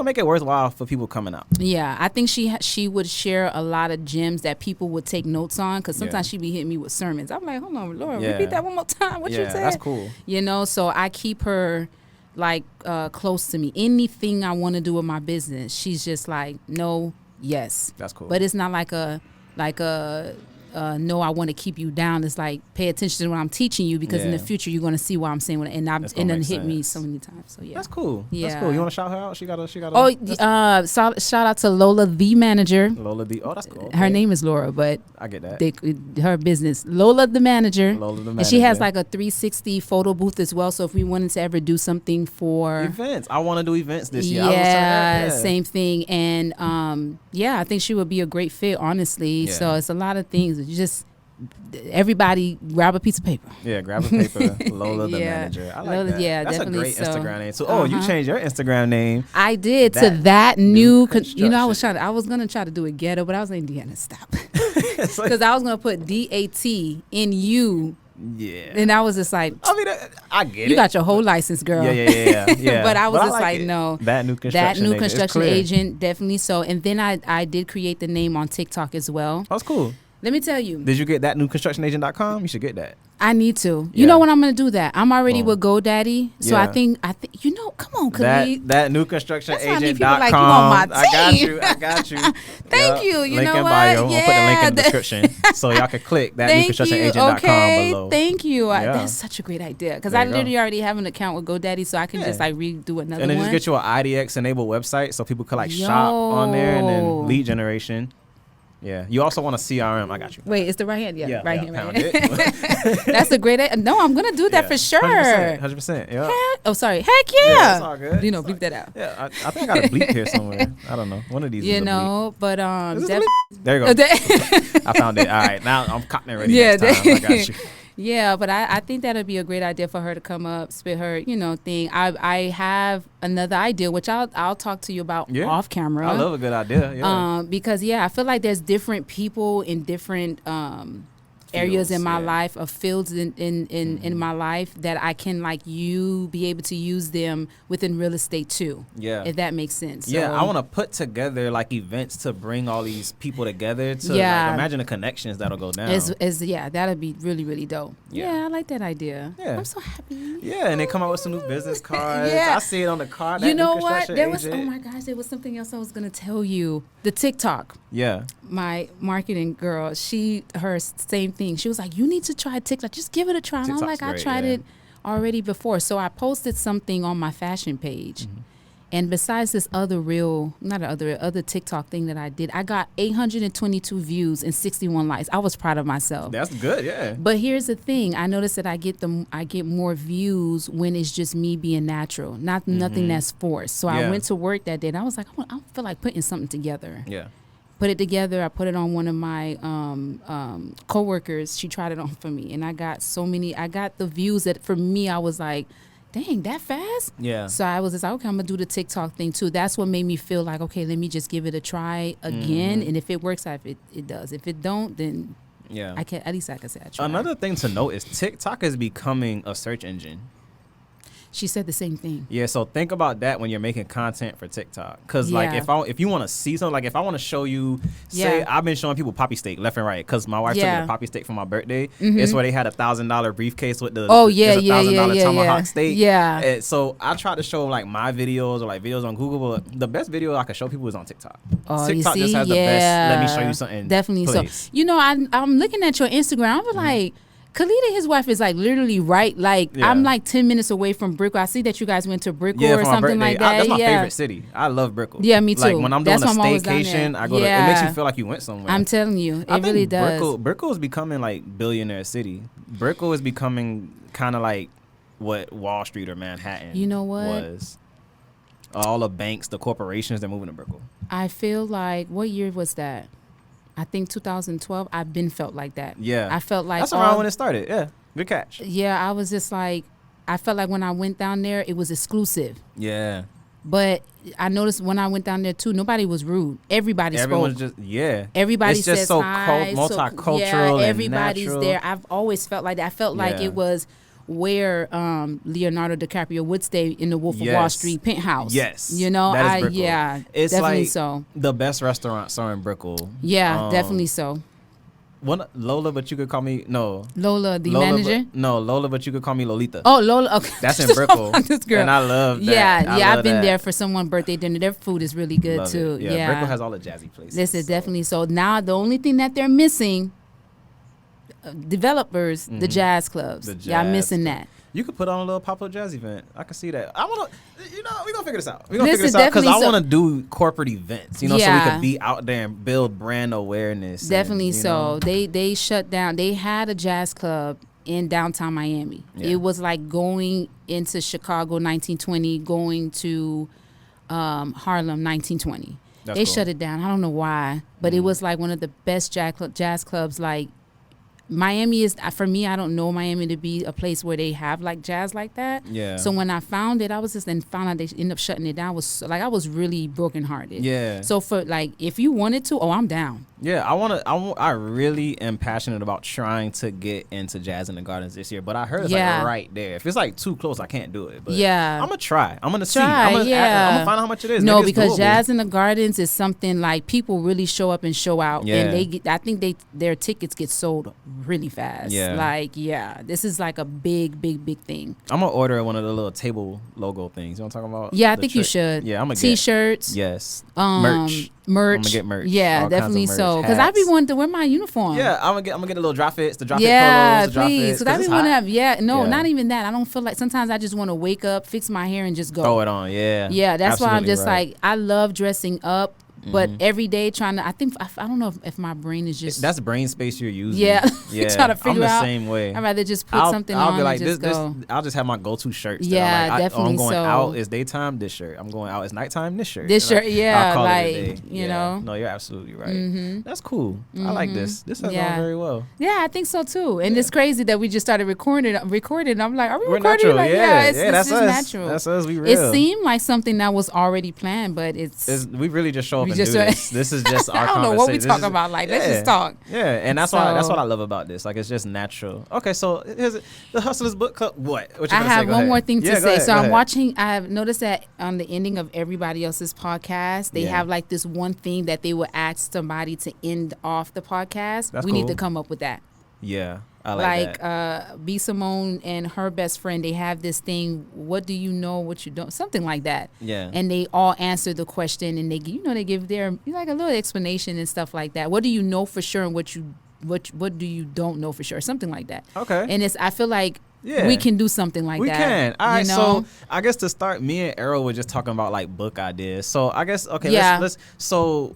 make it worthwhile for people coming out. Yeah, I think she would share a lot of gems that people would take notes on, because sometimes she be hitting me with sermons. I'm like, hold on, Laura, repeat that one more time. What you said? That's cool. So I keep her close to me. Anything I want to do with my business, she's just like, no. Yes. That's cool. But it's not like a no, I want to keep you down. It's like, pay attention to what I'm teaching you, because in the future you're going to see what I'm saying. And it hit me so many times. So yeah. That's cool. Yeah. That's cool. You want to shout her out? She got shout out to Lola, the manager. Lola the, that's cool. Okay. Her name is Laura, but I get that. Her business, Lola the manager. Lola the manager. And she has like a 360 photo booth as well. So if we wanted to ever do something for events, I want to do events this year. Yeah, same thing. And I think she would be a great fit, honestly. Yeah. So it's a lot of things. You just, everybody grab a piece of paper. Yeah, grab a paper. Lola the manager. I like Lola, that. Yeah, that's definitely a great Instagram name. So, you changed your Instagram name. I did to that new. I was gonna try to do it ghetto, but I was like, Indiana, stop, because I was gonna put DATNU. Yeah. And I was just like, I get it. You got your whole license, girl. Yeah. But I was no. That new construction agent, definitely so. And then I did create the name on TikTok as well. That's cool. Let me tell you. Did you get that newconstructionagent.com? You should get that. I need to. You know when I'm going to do that? I'm already with GoDaddy. So I think, come on, Khalid. That newconstructionagent.com. Like, you on my team. I got you. Thank you. You link know in what? Bio. We'll put the link in the description so y'all can click that newconstructionagent.com below. Thank you. That's such a great idea, because I literally already have an account with GoDaddy, so I can just redo another one. And then just get you an IDX enabled website so people could shop on there, and then lead generation. Yeah. You also want a CRM. I got you. Wait, it's the right hand? Yeah, right hand. Pound Right hand. it. That's a great idea. No, I'm going to do that for sure. 100%. Yeah. Sorry. Heck yeah. That's all good. Bleep that out. Yeah, I think I got a bleep here somewhere. I don't know. One of these is a bleep. But there you go. I found it. All right. Now I'm cotton ready next time. I got you. Yeah, but I think that'd be a great idea for her to come up, spit her, thing. I have another idea, which I'll talk to you about off camera. I love a good idea. Yeah. Because I feel like there's different people in different areas in my life, of fields in my life that I can be able to use them within real estate too. Yeah. If that makes sense. Yeah, so, I want to put together events to bring all these people together to imagine the connections that'll go down. That'd be really, really dope. Yeah, I like that idea. Yeah. I'm so happy. Yeah, and they come out with some new business cards. I see it on the card. You know what? There was there was something else I was gonna tell you. The TikTok. Yeah. My marketing girl, her same thing. She was like, you need to try TikTok. Just give it a try. And I'm like, I tried it already before. So I posted something on my fashion page. Mm-hmm. And besides this other TikTok thing that I did, I got 822 views and 61 likes. I was proud of myself. That's good, yeah. But here's the thing. I noticed that I get more views when it's just me being natural, nothing that's forced. So I went to work that day and I was like, I feel like putting something together. Yeah. Put it together. I put it on one of my coworkers. She tried it on for me, and I got the views that for me I was like, dang, that fast? Yeah. So I was just like, okay, I'm gonna do the TikTok thing too. That's what made me feel like, okay, let me just give it a try again, and if it works out, it does. If it don't, then at least I can say I tried. Another thing to note is TikTok is becoming a search engine. She said the same thing. Yeah, so think about that when you're making content for TikTok. Because, if you want to see something, if I want to show you, say, I've been showing people poppy steak left and right because my wife took me to poppy steak for my birthday. Mm-hmm. It's where they had $1,000 briefcase with the $1,000 tomahawk steak. Yeah. And so I try to show, my videos or, videos on Google, but the best video I can show people is on TikTok. Oh, TikTok just has the best, let me show you something. Definitely place. So. I'm looking at your Instagram. I'm like, Khalid, his wife, is literally right. I'm 10 minutes away from Brickell. I see that you guys went to Brickell or something like that. That's my favorite city. I love Brickell. Yeah, me too. When I'm doing a staycation, I go to, it makes you feel like you went somewhere. I'm telling you, it really does. Brickell is becoming billionaire city. Brickell is becoming kind of like what Wall Street or Manhattan was. All the banks, the corporations, they're moving to Brickell. I feel like, what year was that? I think 2012. I've been felt like that. Yeah. I felt like that's around when it started. Yeah. Good catch. Yeah, I was just like, I felt like when I went down there, it was exclusive. Yeah. But I noticed when I went down there too, nobody was rude. Everybody spoke. Everybody it's just says so hi. Multicultural. Everybody's and there. I've always felt like that. I felt like it was where Leonardo DiCaprio would stay in the Wolf of Wall Street penthouse. Yes. That is it's definitely so. The best restaurants are in Brickell. Yeah, definitely so. Lola, but you could call me Lola, the manager. Lola, but you could call me Lolita. Oh, Lola. Okay. That's in Brickell. This girl, and I love that. Yeah, I've been there for someone's birthday dinner. Their food is really good too. Yeah, Brickell has all the jazzy places. This is definitely so. Now the only thing that they're missing, developers, the jazz clubs. Y'all missing that. You could put on a little pop-up jazz event. I can see that. I want to, we're going to figure this out. We're going to figure this out because I want to do corporate events, so we could be out there and build brand awareness. Definitely so. They shut down. They had a jazz club in downtown Miami. Yeah. It was like going into Chicago 1920, going to Harlem 1920. They shut it down. I don't know why, but it was like one of the best jazz clubs, Miami is, for me, I don't know Miami to be a place where they have jazz like that. Yeah. So when I found it, I was found out they ended up shutting it down. I was really brokenhearted. Yeah. So for if you wanted to, I'm down. Yeah, I really am passionate about trying to get into Jazz in the Gardens this year, but I heard it's right there. If it's too close, I can't do it. But I'm gonna try. I'm gonna see. I'm gonna find out how much it is. No, because Jazz in the Gardens is something people really show up and show out, and I think their tickets get sold really fast. Yeah. This is a big thing. I'm gonna order one of the little table logo things. You know what I'm talking about? Yeah, I think you should. Yeah, I'm gonna T-shirts. Yes. Merch. I'm gonna get merch. Yeah, definitely so. Because I be wanting to wear my uniform. Yeah, I'm gonna get a little drop fits, the drop fit polos, the please. Because I be want to have. Not even that. I don't feel like sometimes I just want to wake up, fix my hair, and just go. Throw it on. Yeah. Yeah, that's why I'm just I love dressing up. But every day trying to, I don't know if my brain is just. That's brain space you're using. Yeah. Trying to figure out. I'm the same way. I'd rather just put something on be like, and just go. I'll just have my go-to shirts. Yeah, like, definitely. I'm going so. out, it's daytime, this shirt. I'm going out, it's nighttime, this shirt. This shirt, yeah. I'll call like, it a day. you know. No, you're absolutely right. That's cool. I like this. This has gone very well. Yeah, I think so too. And it's crazy that we just started recording. I'm like, are we recording? Natural. Like, it's that's us. Natural. That's us. We real. It seemed like something that was already planned, but we really just show up and do this. This is just our conversation. I don't know what we talk about. Like, let's just talk. Yeah, and that's what I love about this. Like, it's just natural. Okay, so here's the Hustlers Book Club. What you I have one more thing to say. Ahead, so I'm watching. I have noticed that on the ending of everybody else's podcast, they have like this one thing that they will ask somebody to end off the podcast. That's we cool. need to come up with that. Yeah. I like that. B. Simone and her best friend, they have this thing, what do you know, what you don't, something like that. Yeah. And they all answer the question, and they give their like a little explanation and stuff like that. What do you know for sure, and what do you don't know for sure, something like that. Okay. And I feel like we can do something like that. We can. All right. So I guess to start, me and Errol were just talking about like book ideas. So I guess let's so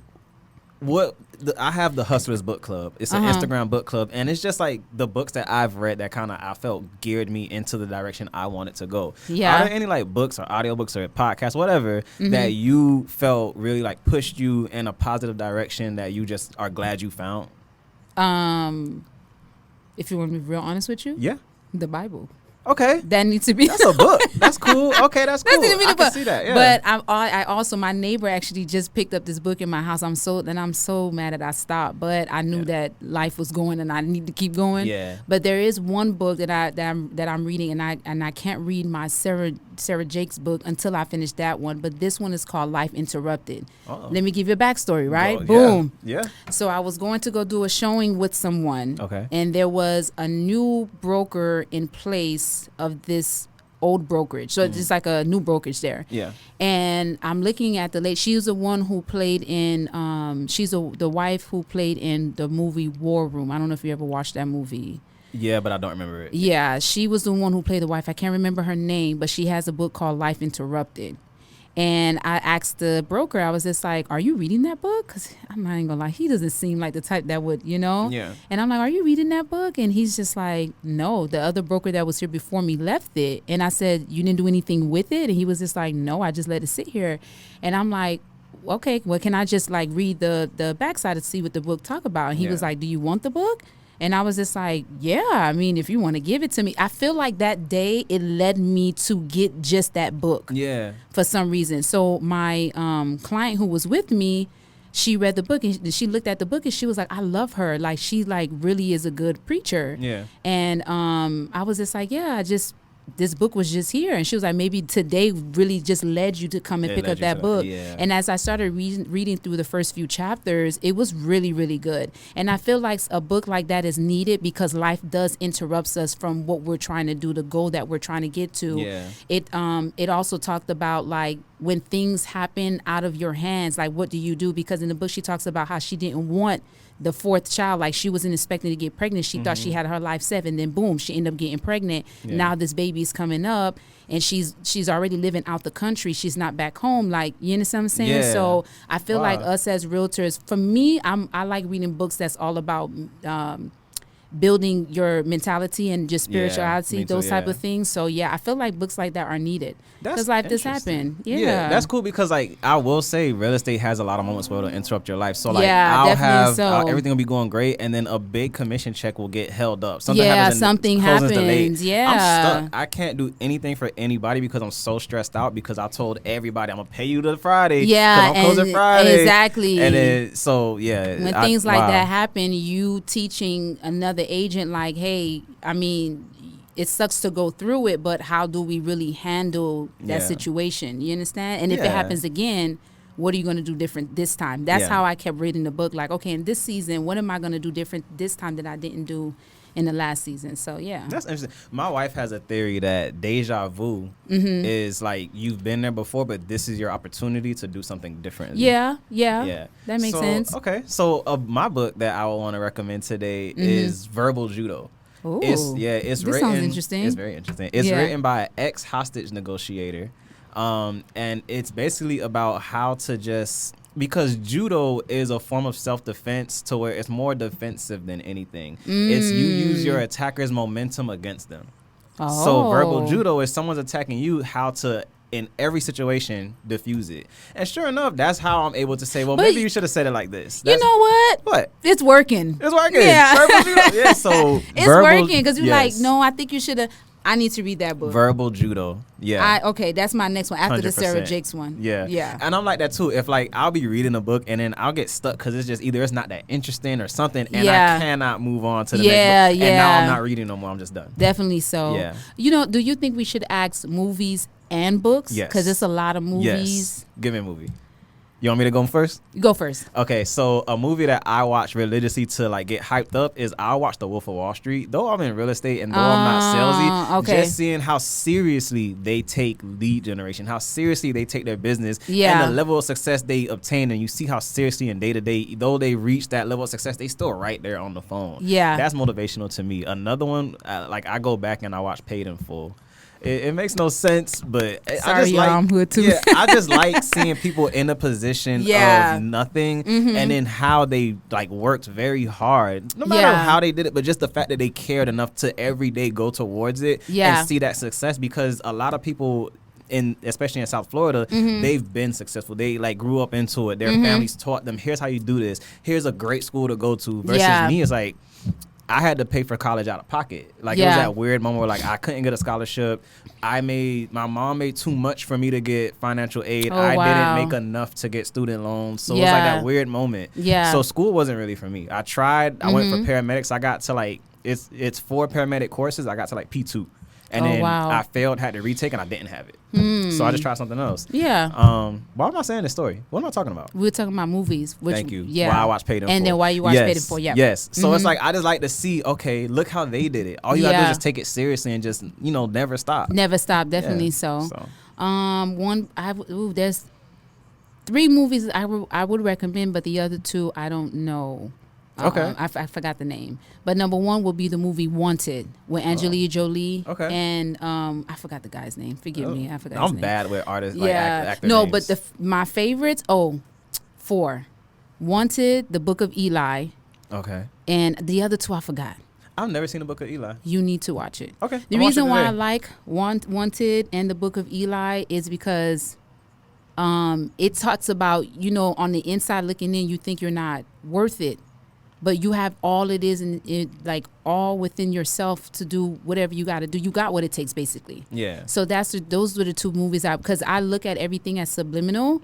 what. I have the Hustlers Book Club. It's an Instagram book club, and it's just like the books that I've read that kind of I felt geared me into the direction I wanted to go. Yeah. Are there any like books or audiobooks or podcasts, whatever, that you felt really like pushed you in a positive direction that you just are glad you found? If you want to be real honest with you, the Bible. Okay. That needs to be. That's a book. That's cool. Okay, that's cool. I can see that. Yeah. But I also, my neighbor actually just picked up this book in my house. I'm so mad that I stopped. But I knew that life was going and I need to keep going. Yeah. But there is one book that I'm reading, and I can't read my Sarah Jake's book until I finish that one. But this one is called Life Interrupted. Uh-oh. Let me give you a backstory, right? Boom. Yeah. So I was going to go do a showing with someone. Okay. And there was a new broker in place of this old brokerage. So it's just like a new brokerage there. Yeah. And I'm looking at the lady. She's the one who played in, the wife who played in the movie War Room. I don't know if you ever watched that movie. Yeah, but I don't remember it. Yeah, she was the one who played the wife. I can't remember her name, but she has a book called Life Interrupted. And I asked the broker, I was just like, are you reading that book? Because I'm not even going to lie, he doesn't seem like the type that would, Yeah. And I'm like, are you reading that book? And he's just like, no, the other broker that was here before me left it. And I said, you didn't do anything with it? And he was just like, no, I just let it sit here. And I'm like, okay, well, can I just like read the backside to see what the book talk about? And he was like, do you want the book? And I was just like, yeah, I mean, if you want to give it to me. I feel like that day it led me to get just that book. Yeah. For some reason. So my client who was with me, she read the book and she looked at the book and she was like, I love her. Like, she like really is a good preacher. Yeah. And I was just like, yeah, this book was just here. And she was like, maybe today really just led you to come and pick up that book. Yeah. And as I started reading through the first few chapters, it was really, really good. And I feel like a book like that is needed because life does interrupt us from what we're trying to do, the goal that we're trying to get to. Yeah. It also talked about like when things happen out of your hands, like what do you do? Because in the book she talks about how she didn't want the fourth child, like she wasn't expecting to get pregnant. She thought she had her life set, and then boom, she ended up getting pregnant. Yeah. Now this baby's coming up, and she's already living out the country. She's not back home. Like, you understand what I'm saying? Yeah. So I feel like us as realtors, for me, I like reading books that's all about building your mentality and just spirituality, those type of things. So yeah, I feel like books like that are needed because life does happen. Yeah, that's cool because like I will say, real estate has a lot of moments where it'll interrupt your life. So like I'll have everything will be going great, and then a big commission check will get held up. Something happens. Delayed. Yeah, I'm stuck. I can't do anything for anybody because I'm so stressed out because I told everybody I'm gonna pay you the Friday. Yeah, I'm closing Friday. Exactly. And then when things like that happen, you teaching another agent like, hey, I mean, it sucks to go through it, but how do we really handle that situation? You understand? And if it happens again, what are you going to do different this time? That's how I kept reading the book. Like, okay, in this season, what am I going to do different this time that I didn't do in the last season? So yeah, that's interesting. My wife has a theory that deja vu is like you've been there before, but this is your opportunity to do something different. Yeah, that makes sense. Okay, so my book that I want to recommend today is Verbal Judo. Ooh, it's this written. Sounds interesting. It's very interesting. It's written by an ex-hostage negotiator, and it's basically about how to just Because judo is a form of self-defense to where it's more defensive than anything. It's you use your attacker's momentum against them. So verbal judo is someone's attacking you, how to, in every situation, diffuse it. And sure enough, that's how I'm able to say, well, maybe you should have said it like this. You know what? What? It's working. It's working. Yeah. Verbal judo. Yeah, so it's working because you're like, no, I think you should have. I need to read that book. Verbal judo. Yeah. Okay, that's my next one after 100%. The Sarah Jakes one. Yeah. Yeah. And I'm like that too. If like I'll be reading a book and then I'll get stuck because it's just either it's not that interesting or something, and I cannot move on to the next book. And now I'm not reading no more. I'm just done. Definitely so. Yeah. You know, do you think we should ask movies and books? Yes. Because it's a lot of movies. Yes. Give me a movie. You want me to go first? Go first. Okay, so a movie that I watch religiously to like get hyped up is I watch The Wolf of Wall Street. Though I'm in real estate and though I'm not salesy, just seeing how seriously they take lead generation, how seriously they take their business, and the level of success they obtain, and you see how seriously in day to day, though they reach that level of success, they still right there on the phone. Yeah, that's motivational to me. Another one, like I go back and I watch Paid in Full. It makes no sense, but I just like, I'm hood too. Yeah, I just like seeing people in a position of nothing, and then how they like worked very hard, no matter how they did it, but just the fact that they cared enough to every day go towards it and see that success. Because a lot of people, especially in South Florida, they've been successful. They like grew up into it. Their families taught them, here's how you do this. Here's a great school to go to. Versus me, it's like, I had to pay for college out of pocket. Like it was that weird moment where like I couldn't get a scholarship. My mom made too much for me to get financial aid. I didn't make enough to get student loans. So it was like that weird moment. Yeah. So school wasn't really for me. I tried. I went for paramedics. I got to like it's 4 paramedic courses. I got to like P2. And then I failed, had to retake, and I didn't have it. So I just tried something else. Yeah. Why am I saying this story? What am I talking about? We're talking about movies. Thank you. Yeah. Why I watch Paid in Full. And then why you watch Paid in Full. Yeah. Yes. So it's like I just like to see, okay, look how they did it. All you gotta do is just take it seriously and just, never stop. Never stop. Definitely so. There's 3 movies I would recommend, but the other 2 I don't know. Okay. I forgot the name. But number 1 will be the movie Wanted with Angelina Jolie. Okay. And I forgot the guy's name. Forgive me. I forgot his name. I'm bad with artists. Like actor no, names. But my favorites, 4. Wanted, The Book of Eli. Okay. And the other 2 I forgot. I've never seen The Book of Eli. You need to watch it. Okay. The reason why I like Wanted and The Book of Eli is because it talks about, on the inside looking in, you think you're not worth it. But you have all it is like all within yourself to do whatever you got to do. You got what it takes, basically. Yeah. So those were the 2 movies because I look at everything as subliminal.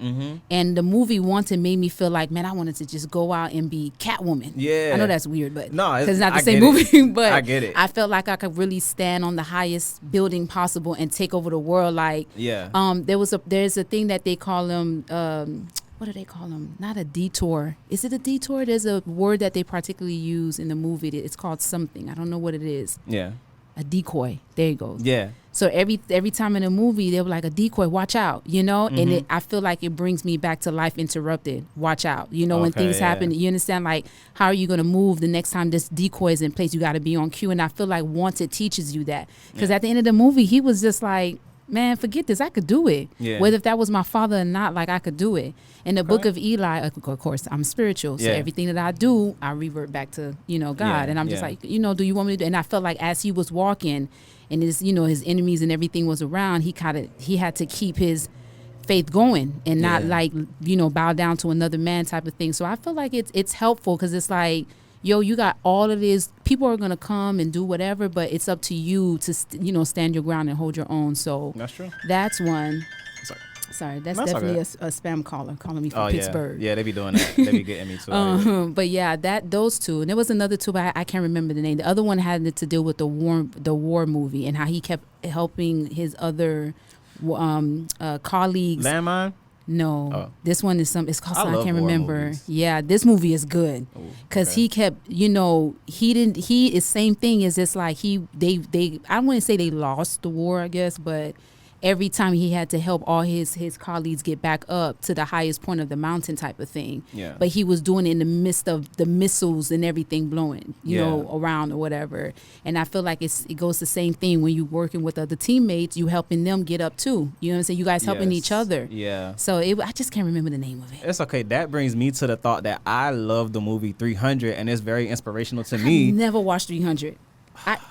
And the movie Wanted made me feel like, man, I wanted to just go out and be Catwoman. Yeah. I know that's weird, but because it's not the same movie. But I get it. I felt like I could really stand on the highest building possible and take over the world. Like, there's a thing that they call them. What do they call them? Not a detour. Is it a detour? There's a word that they particularly use in the movie. It's called something. I don't know what it is. Yeah. A decoy. There you go. Yeah. So every time in a movie, they were like, a decoy, watch out, And I feel like it brings me back to Life Interrupted. Watch out. When things happen, you understand, like, how are you going to move the next time this decoy is in place? You got to be on cue. And I feel like Wanted teaches you that. Because at the end of the movie, he was just like, man, forget this. I could do it. Yeah. Whether if that was my father or not, like I could do it. In the Book of Eli, of course, I'm spiritual. So everything that I do, I revert back to, God. Yeah. And I'm just like, do you want me to do? And I felt like as he was walking and his, his enemies and everything was around, he had to keep his faith going and not like, bow down to another man type of thing. So I feel like it's helpful because it's like, you got all of this. People are going to come and do whatever, but it's up to you to, stand your ground and hold your own. So that's true. That's one. Sorry, that's definitely a spam caller calling me from Pittsburgh. Yeah, they be doing that. They be getting me too. But yeah, those 2. And there was another 2, but I can't remember the name. The other one had to deal with the war movie and how he kept helping his other colleagues. Landmine? No, this one is it's called something I can't remember. Movies. Yeah, this movie is good because he kept, he is same thing as it's like I wouldn't say they lost the war, I guess, but every time he had to help all his colleagues get back up to the highest point of the mountain type of thing. Yeah. But he was doing it in the midst of the missiles and everything blowing, you know, around or whatever. And I feel like it goes the same thing when you're working with other teammates, you helping them get up too. You know what I'm saying? You guys helping each other. Yeah. So I just can't remember the name of it. It's okay. That brings me to the thought that I love the movie 300, and it's very inspirational to me. I've never watched 300.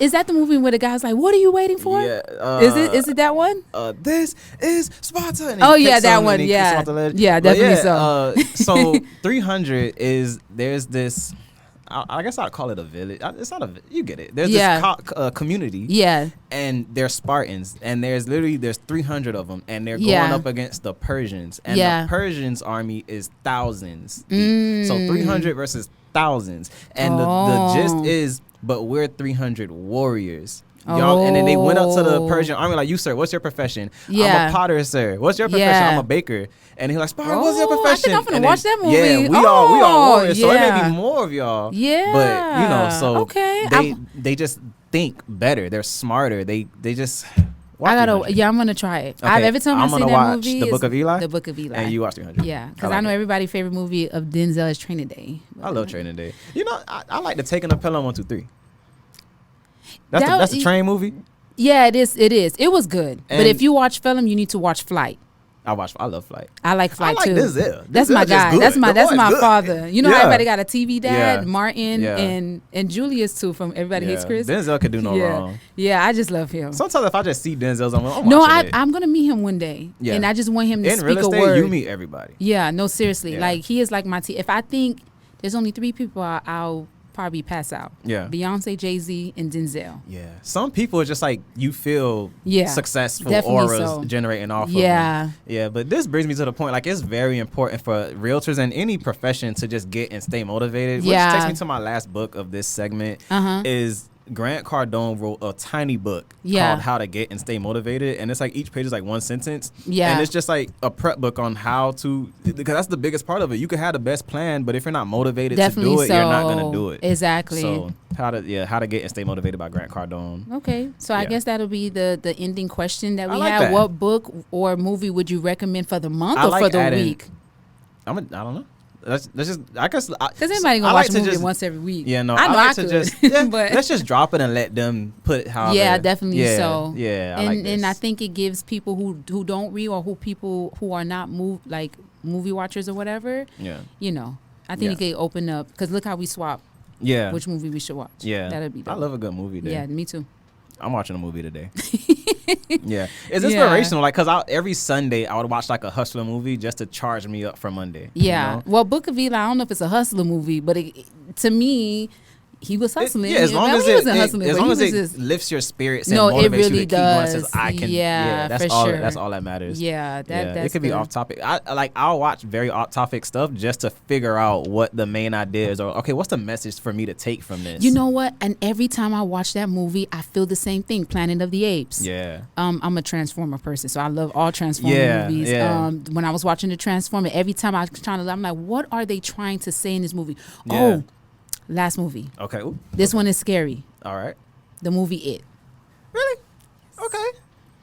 Is that the movie where the guy's like, "What are you waiting for?" Yeah. Is it that one? This is Sparta. Oh yeah, that one. Yeah. Yeah, definitely so. So 300 is there's this. I guess I'd call it a village. It's not a. You get it. There's this community. Yeah. And they're Spartans, and there's 300 of them, and they're going up against the Persians, and the Persians' army is thousands. So 300 versus thousands, and the gist is. But we're 300 warriors. Y'all, and then they went up to the Persian army like, "You, sir, what's your profession?" Yeah. "I'm a potter, sir." "What's your profession?" "I'm a baker." And he's like, "Spartan, what's your profession?" I think I'm gonna watch that movie. Yeah, we all warriors, so it may be more of y'all. Yeah. But, you know, so okay. they just think better. They're smarter. They just... I'm gonna try it. Okay. Every time I see that movie, The Book of Eli. The Book of Eli. And you watch 300. Yeah, because I know everybody's favorite movie of Denzel is Training Day. I love Training Day. You know, I like the Taking a Pelham 1, 2, 3. That's the train movie. Yeah, it is. It was good. But if you watch Pelham, you need to watch Flight. I love Flight. I like Flight too. Denzel. That's my guy. That's my father. You know how everybody got a TV dad, Martin and Julius too from Everybody Hates Chris. Denzel could do no wrong. Yeah, I just love him. Sometimes if I just see Denzel's, I'm gonna meet him one day. Yeah. And I just want him to speak a word. In real estate, you meet everybody. Yeah, no, seriously. Yeah. Like he is like my if I think there's only 3 people I'll probably pass out. Yeah. Beyonce, Jay-Z, and Denzel. Yeah. Some people are just like, you feel successful auras generating off of them. Yeah. But this brings me to the point, like, it's very important for realtors and any profession to just get and stay motivated. Which takes me to my last book of this segment is Grant Cardone wrote a tiny book called How to Get and Stay Motivated. And it's like each page is like one sentence. Yeah. And it's just like a prep book on how to, because that's the biggest part of it. You can have the best plan, but if you're not motivated to do it, you're not going to do it. Exactly. So how to Get and Stay Motivated by Grant Cardone. Okay. So I guess that'll be the ending question that we have. What book or movie would you recommend for the month or for the week? I don't know. That's just, I guess, because anybody gonna watch a movie once every week. Yeah, no, I know I could. But let's just drop it and let them put how. Yeah, definitely. So yeah, and I think it gives people who don't read or who are not movie watchers or whatever. Yeah, you know, I think it could open up because look how we swap. Yeah, which movie we should watch. Yeah, that'd be dope. I love a good movie. Yeah, me too. I'm watching a movie today. Yeah, it's inspirational. Like, cause every Sunday I would watch like a hustler movie just to charge me up for Monday. Yeah. You know? Well, Book of Eli, I don't know if it's a hustler movie, but to me, he was hustling. As long as it lifts your spirits and motivates it really you to keep does. going. Says, I can. That's all. Sure. That's all that matters. Yeah, that's it could be off topic. I'll watch very off topic stuff just to figure out what the main idea is, or okay, what's the message for me to take from this. You know what? And every time I watch that movie, I feel the same thing. Planet of the Apes. Yeah. I'm a Transformer person, so I love all Transformer movies. Yeah. When I was watching the Transformer, every time I was trying to, I'm like, what are they trying to say in this movie? Yeah. Oh. Last movie. Okay. Ooh. This one is scary. All right. The movie It. Really?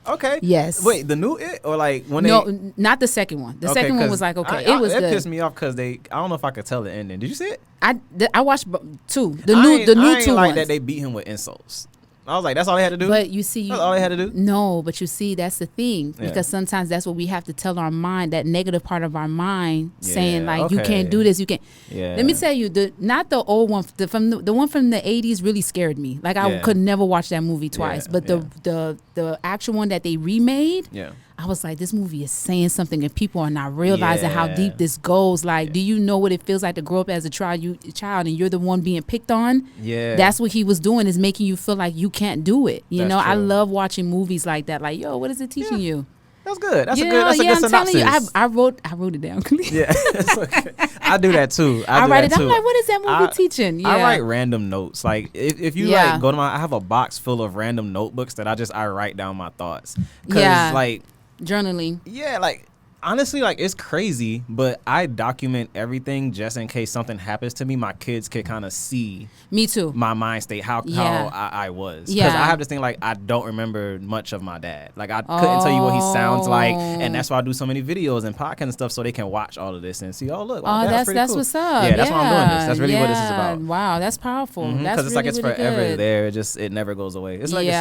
Okay. Yes. Wait, the new It or like when No, not the second one. The second one was like okay. It was good. It pissed me off because I don't know if I could tell the ending. Did you see it? I watched 2. The new 2 like ones. That they beat him with insults. I was like, that's all they had to do? But you see... That's all they had to do? No, but you see, that's the thing. Because sometimes that's what we have to tell our mind, that negative part of our mind, saying, like, you can't do this, you can't... Yeah. Let me tell you, not the old one, the one from the 80s really scared me. Like, I could never watch that movie twice. But the actual one that they remade... Yeah. I was like, this movie is saying something and people are not realizing how deep this goes. Like, do you know what it feels like to grow up as a child and you're the one being picked on? Yeah. That's what he was doing, is making you feel like you can't do it. You know, true. I love watching movies like that. Like, yo, what is it teaching you? That's good. That's a good synopsis. I wrote it down. Yeah. Okay. I do that too. I write it down. I'm like, what is that movie teaching? Yeah. I write random notes. Like if you like go to I have a box full of random notebooks that I write down my thoughts. Cause like journaling. Yeah, like Honestly, like, it's crazy, but I document everything just in case something happens to me. My kids could kind of see. Me too. My mind state, how I was. Because I have this thing, like, I don't remember much of my dad. Like, I couldn't tell you what he sounds like, and that's why I do so many videos and podcasts and stuff so they can watch all of this and see, oh, look, that's cool. What's up. Yeah, that's why I'm doing this. That's really what this is about. Wow, that's powerful. Because it's like it's really forever good. there. It never goes away. It's legacy.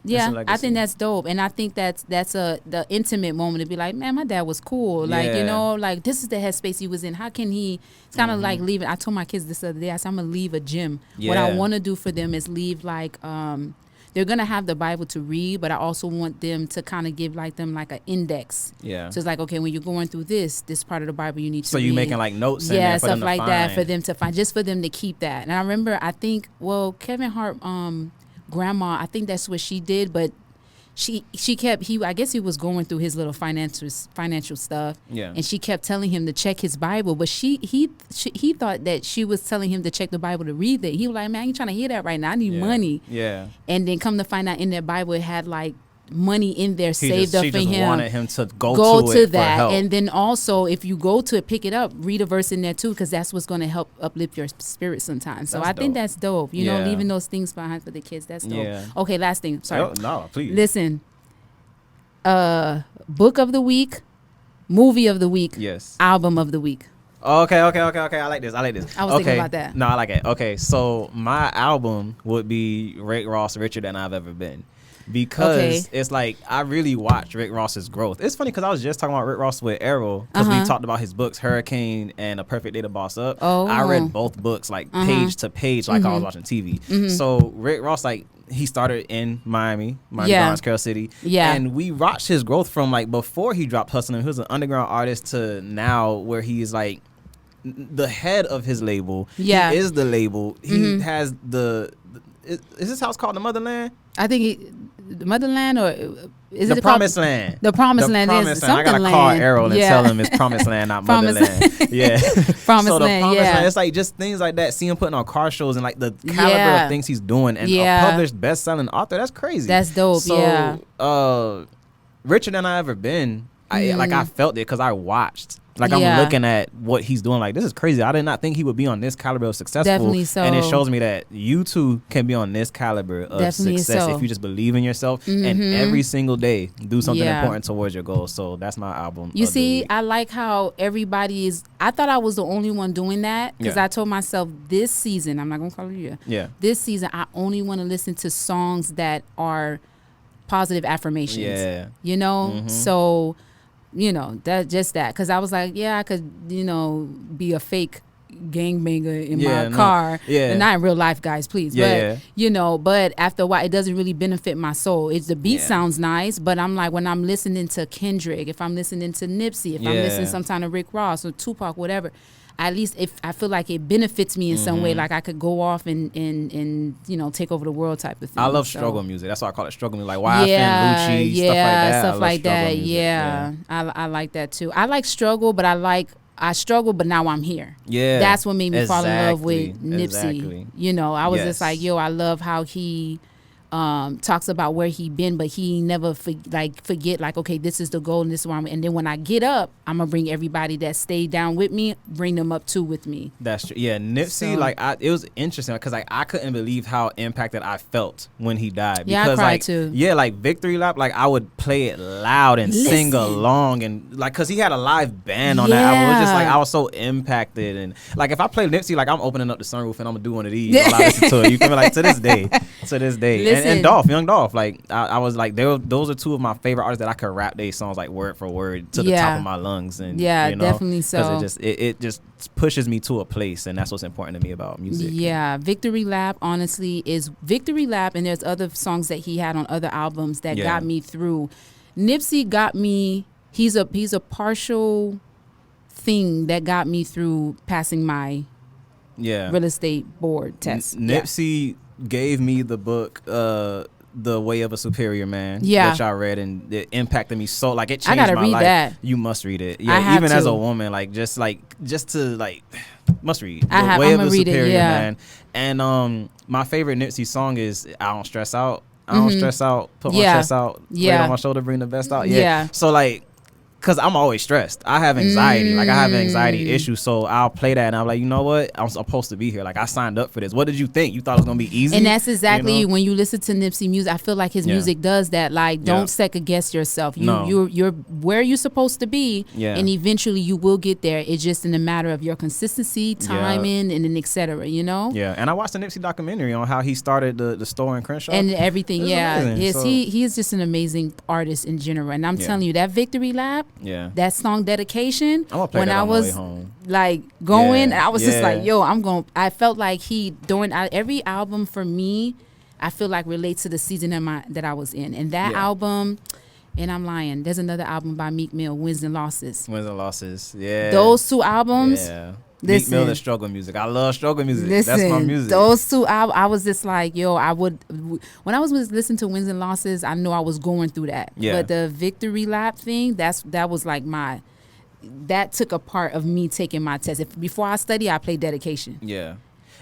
Yeah. I think that's dope. And I think that's the intimate moment to be like, man, my dad was cool. Like, you know, like, this is the headspace he was in. How can he? It's kind of like leaving. I told my kids this other day. I said, I'm gonna leave a gym. What I want to do for them is leave like they're gonna have the Bible to read, but I also want them to kind of give like them like an index. Yeah. So it's like, okay, when you're going through this part of the Bible, you need to. So you making like notes. In there for stuff them like to that find. for them to find, just for them to keep that. And I remember, I think, Kevin Hart, grandma, I think that's what she did, but. She kept I guess he was going through his little financial stuff, and she kept telling him to check his Bible, but he thought that she was telling him to check the Bible to read it. He was like, man, I ain't trying to hear that right now. I need money. Yeah. And then come to find out in that Bible it had like money in there saved up for him. She just wanted him to go to it that, for help. and then also if you go to it, pick it up, read a verse in there too, because that's what's going to help uplift your spirit sometimes. So I think that's dope. You know, leaving those things behind for the kids. That's dope. Yeah. Okay, last thing. Sorry. No, please. Listen. Book of the week, movie of the week, album of the week. Okay. I like this. I was thinking about that. No, I like it. Okay, so my album would be Rick Ross, Richer Than I've Ever Been. Because it's like I really watched Rick Ross's growth. It's funny because I was just talking about Rick Ross with Errol because we talked about his books, Hurricane and A Perfect Day to Boss Up. I read both books like page to page like I was watching TV. So Rick Ross, like, he started in Miami, Bronx, Carol City. Yeah. And we watched his growth from like before he dropped Hustling. He was an underground artist to now where he's like the head of his label. Yeah. He is the label. He has is this house called the Motherland? I think the Motherland, or is the Promised Land? The Promised Land is something. I gotta call Errol and tell him it's Promised Land, not Motherland. Yeah. Promised Land. It's like just things like that. See him putting on car shows and like the caliber of things he's doing, and a published best-selling author. That's crazy. That's dope. So, Richer Than I Ever Been. I felt it because I watched. Like, I'm looking at what he's doing. Like, this is crazy. I did not think he would be on this caliber of successful. Definitely so. And it shows me that you too can be on this caliber of success if you just believe in yourself and every single day do something important towards your goals. So that's my album. You see, I like how everybody is. I thought I was the only one doing that because I told myself this season, I'm not going to call it a year. Yeah. This season, I only want to listen to songs that are positive affirmations. Yeah. You know? So... You know, that because I was like, I could, be a fake gangbanger in my car. Yeah. And not in real life, guys, please. But, but after a while, it doesn't really benefit my soul. The beat sounds nice, but I'm like, when I'm listening to Kendrick, if I'm listening to Nipsey, if I'm listening sometime to Rick Ross or Tupac, whatever, at least if I feel like it benefits me in some way, like I could go off and take over the world type of thing. I love struggle music. That's why I call it struggle music. Like YFN, Lucci, stuff like that. Yeah. I like that too. I like struggle, but I struggled, but now I'm here. Yeah. That's what made me fall in love with Nipsey. Exactly. I was just like, I love how he talks about where he been, but he never forget like, okay, this is the goal and this is where I'm. And then when I get up, I'm gonna bring everybody that stayed down with me, bring them up too with me. That's true. Yeah, Nipsey, it was interesting because I couldn't believe how impacted I felt when he died. Yeah, because, I cried too. Yeah, like Victory Lap, like I would play it loud and sing along, and like because he had a live band on that album. It was just like I was so impacted, and like if I play Nipsey, like I'm opening up the sunroof and I'm gonna do one of these while I listen to it. You feel me? Like to this day. And Dolph, Young Dolph, like I was like, those are two of my favorite artists that I could rap their songs like word for word to the top of my lungs, and definitely so. Because it just pushes me to a place, and that's what's important to me about music. Yeah, Victory Lap honestly is Victory Lap, and there's other songs that he had on other albums that got me through. Nipsey got me. He's a partial thing that got me through passing my real estate board test. Nipsey gave me the book The Way of a Superior Man, which I read, and it impacted me so, like, it changed my life. I gotta read that. You must read it. Yeah, even as a woman, just to must read The Way of a Superior Man. And my favorite Nipsey song is I Don't Stress Out. I don't stress out, put my stress out, weight on my shoulder, bring the best out. Yeah. So Cause I'm always stressed. I have anxiety. Like I have an anxiety issue. So I'll play that and I'm like, you know what? I'm supposed to be here. Like I signed up for this. What did you think? You thought it was gonna be easy? And that's exactly when you listen to Nipsey music. I feel like his music does that. Like don't second guess yourself. You're where you're supposed to be, and eventually you will get there. It's just in a matter of your consistency, timing, and then etc. You know? Yeah. And I watched the Nipsey documentary on how he started the store in Crenshaw and everything. Yes, he is just an amazing artist in general. And I'm telling you, that Victory Lap. Yeah. That song Dedication. I'm gonna play when that I on was my way home. Like going, I was just like, yo, I felt like every album for me, I feel like relates to the season that I was in. And that album, and I'm lying, there's another album by Meek Mill, Wins and Losses. Yeah. Those two albums. Yeah. Meek Mill and struggle music. I love struggle music. Listen, that's my music. Those two albums, I was just like, yo, when I was listening to Wins and Losses, I know I was going through that. Yeah. But the Victory Lap thing, that was like that took a part of me taking my test. Before I study, I play Dedication. Yeah.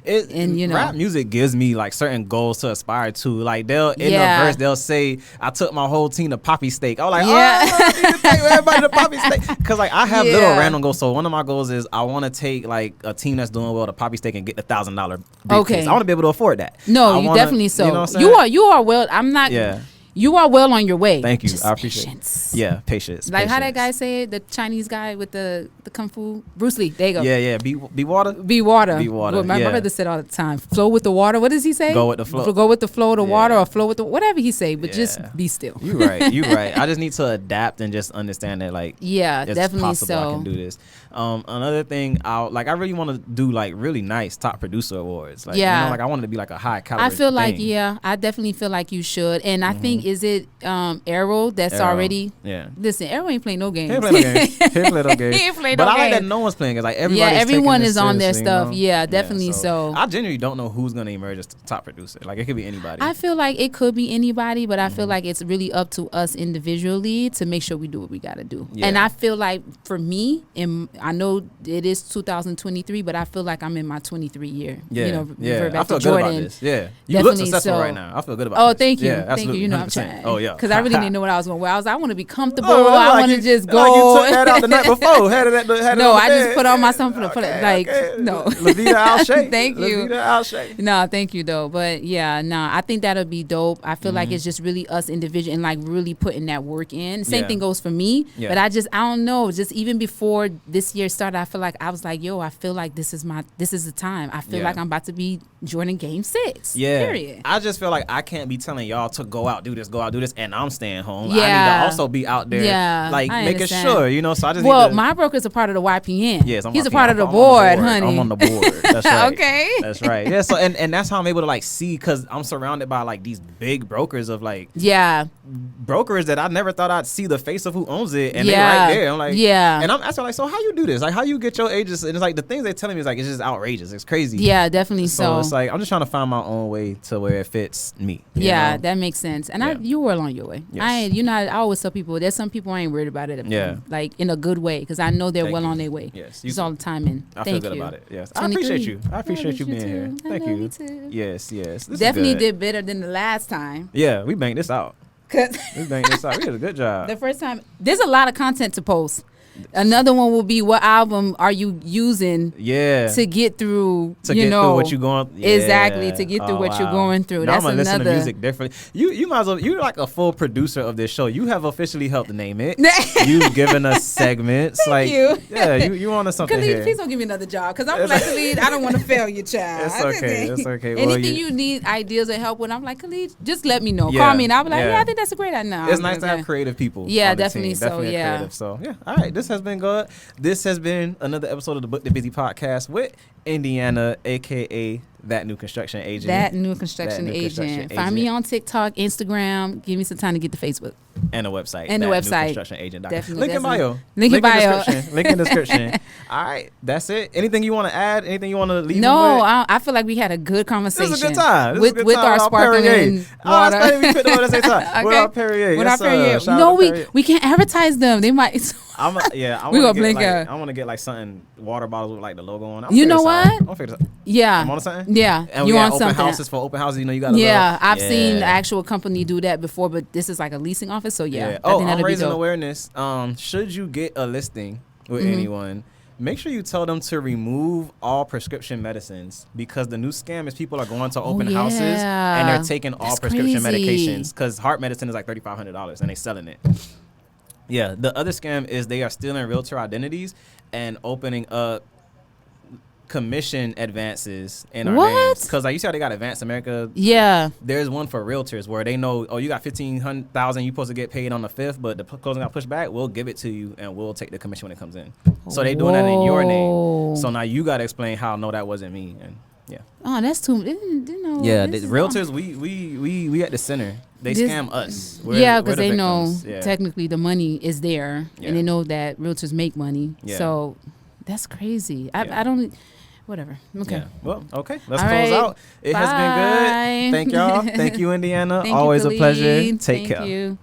Rap music gives me like certain goals to aspire to. Like in the verse they'll say, "I took my whole team to Poppy Steak." I was like, "Oh, you take everybody to Poppy Steak." Because like I have little random goals. So one of my goals is I want to take like a team that's doing well to Poppy Steak and get the $1,000 briefcase. Okay, I want to be able to afford that. No, you definitely so. You know what I'm saying? You are well. I'm not. Yeah. You are well on your way. Thank you. Just I appreciate it. Yeah, patience. Like how that guy say it, the Chinese guy with the Kung Fu, Bruce Lee. There you go. Yeah. Be water. Be water. Be water. Well, my brother said all the time, flow with the water. What does he say? Go with the flow. Go with the flow of the water, or flow with the whatever he say. But just be still. You right. I just need to adapt and just understand that it's definitely possible so. I can do this. Another thing, I really want to do like really nice top producer awards. Like, like I wanted to be like a high caliber. I feel thing. like I definitely feel like you should. And I think is it Arrow that's already listen, Arrow ain't playing no games. He ain't play no games. He ain't play no games. He ain't play but no I like games. that no one's playing. Cause like everyone is on their stuff. Yeah, definitely so. I genuinely don't know who's gonna emerge as the top producer. Like it could be anybody. I feel like it could be anybody, but I feel like it's really up to us individually to make sure we do what we gotta do. Yeah. And I feel like for me, and I know it is 2023, but I feel like I'm in my 23 year. Yeah. I feel good about this. Yeah. You look successful right now. I feel good about this. Oh, thank you. Yeah, thank you. You know I'm trying. Oh, yeah. Because I really didn't know what I was going to wear. I want to be comfortable. I want to just go. Like you took that out the night before. No, I just put on my something no. Lavita Alshay. Thank you. Lavita Alshay. No, thank you though. But I think that'll be dope. I feel like it's just really us individual and like really putting that work in. Same thing goes for me. Yeah. But I don't know. Just even before this year started, I feel like I was like, yo, I feel like this is the time. I feel like I'm about to be joining Game 6. Yeah. Period. I just feel like I can't be telling y'all to go out do this, and I'm staying home. Yeah. I need to also be out there, making sure, So I just my broker's a part of the YPN. Yes, he's a part of the board, honey. I'm on the board. That's right. Okay. That's right. Yeah. So and that's how I'm able to like see, because I'm surrounded by like these big brokers of like brokers that I never thought I'd see the face of who owns it, and they right there. I'm like, and I'm asking like, so how you do this? Like, how you get your agents? And it's like the things they're telling me is like it's just outrageous. It's crazy. Yeah, definitely. So it's like I'm just trying to find my own way to where it fits me. Yeah, that makes sense. And you were on your way. Yes. I always tell people there's some people I ain't worried about it. Like in a good way, because I know they're on their way. Yes, it's all the time in. I feel good about it. Yes, I appreciate you. I appreciate you being here. Thank you. Too. Yes. This definitely did better than the last time. Yeah, we banged this out. We did a good job. The first time, there's a lot of content to post. Another one will be, what album are you using to get through through what you're going exactly to get through what you're going through. Now that's I'm gonna another listen to music differently. You might as well, you're like a full producer of this show. You have officially helped name it. You've given us segments. Thank you. Yeah, you on to something Khalid, here. please don't give me another job, because I'm like, Khalid, I don't want to fail you, child. It's okay. Anything you need ideas or help with, I'm like, Khalid, just let me know. Call me and I'll be like, I think that's a great idea. It's nice to have creative people. Yeah, definitely. So all right, this has been good. This has been another episode of the Book the Busy podcast with Indiana, aka That New Construction Agent. That New Construction Agent. Find me on TikTok, Instagram. Give me some time to get to Facebook. And the website. Newconstructionagent.com. Definitely. Link in bio. Link in description. All right. That's it. Anything you want to add? Anything you want to leave? No, I feel like we had a good conversation. This is a good time. With our sparkling water. With our Perrier. With our Perrier. No, we can't advertise them. They might. I want to get like something, water bottles with like the logo on it. You know what? Yeah. I'm on something? Yeah. And you want open houses for open houses, you got to I've seen the actual company do that before, but this is like a leasing office. So yeah. I'm raising awareness. Should you get a listing with anyone, make sure you tell them to remove all prescription medicines, because the new scam is people are going to open houses and they're taking all prescription medications, because heart medicine is like $3,500 and they selling it. Yeah, the other scam is they are stealing realtor identities and opening up commission advances in our names. Because like you see how they got Advance America? Yeah. There's one for realtors where they know, you got $15,000 you're supposed to get paid on the 5th, but the closing got pushed back. We'll give it to you and we'll take the commission when it comes in. So they doing that in your name. So now you got to explain how, no, that wasn't me. And yeah. Oh, that's too. Yeah, the realtors, we at the center. They scam us. Because they know technically the money is there, and they know that realtors make money. Yeah. So that's crazy. I don't. Whatever. Okay. Yeah. Well, okay. Let's close out. It has been good. Thank y'all. Thank you, Indiana. Always a pleasure. Take care. Thank you.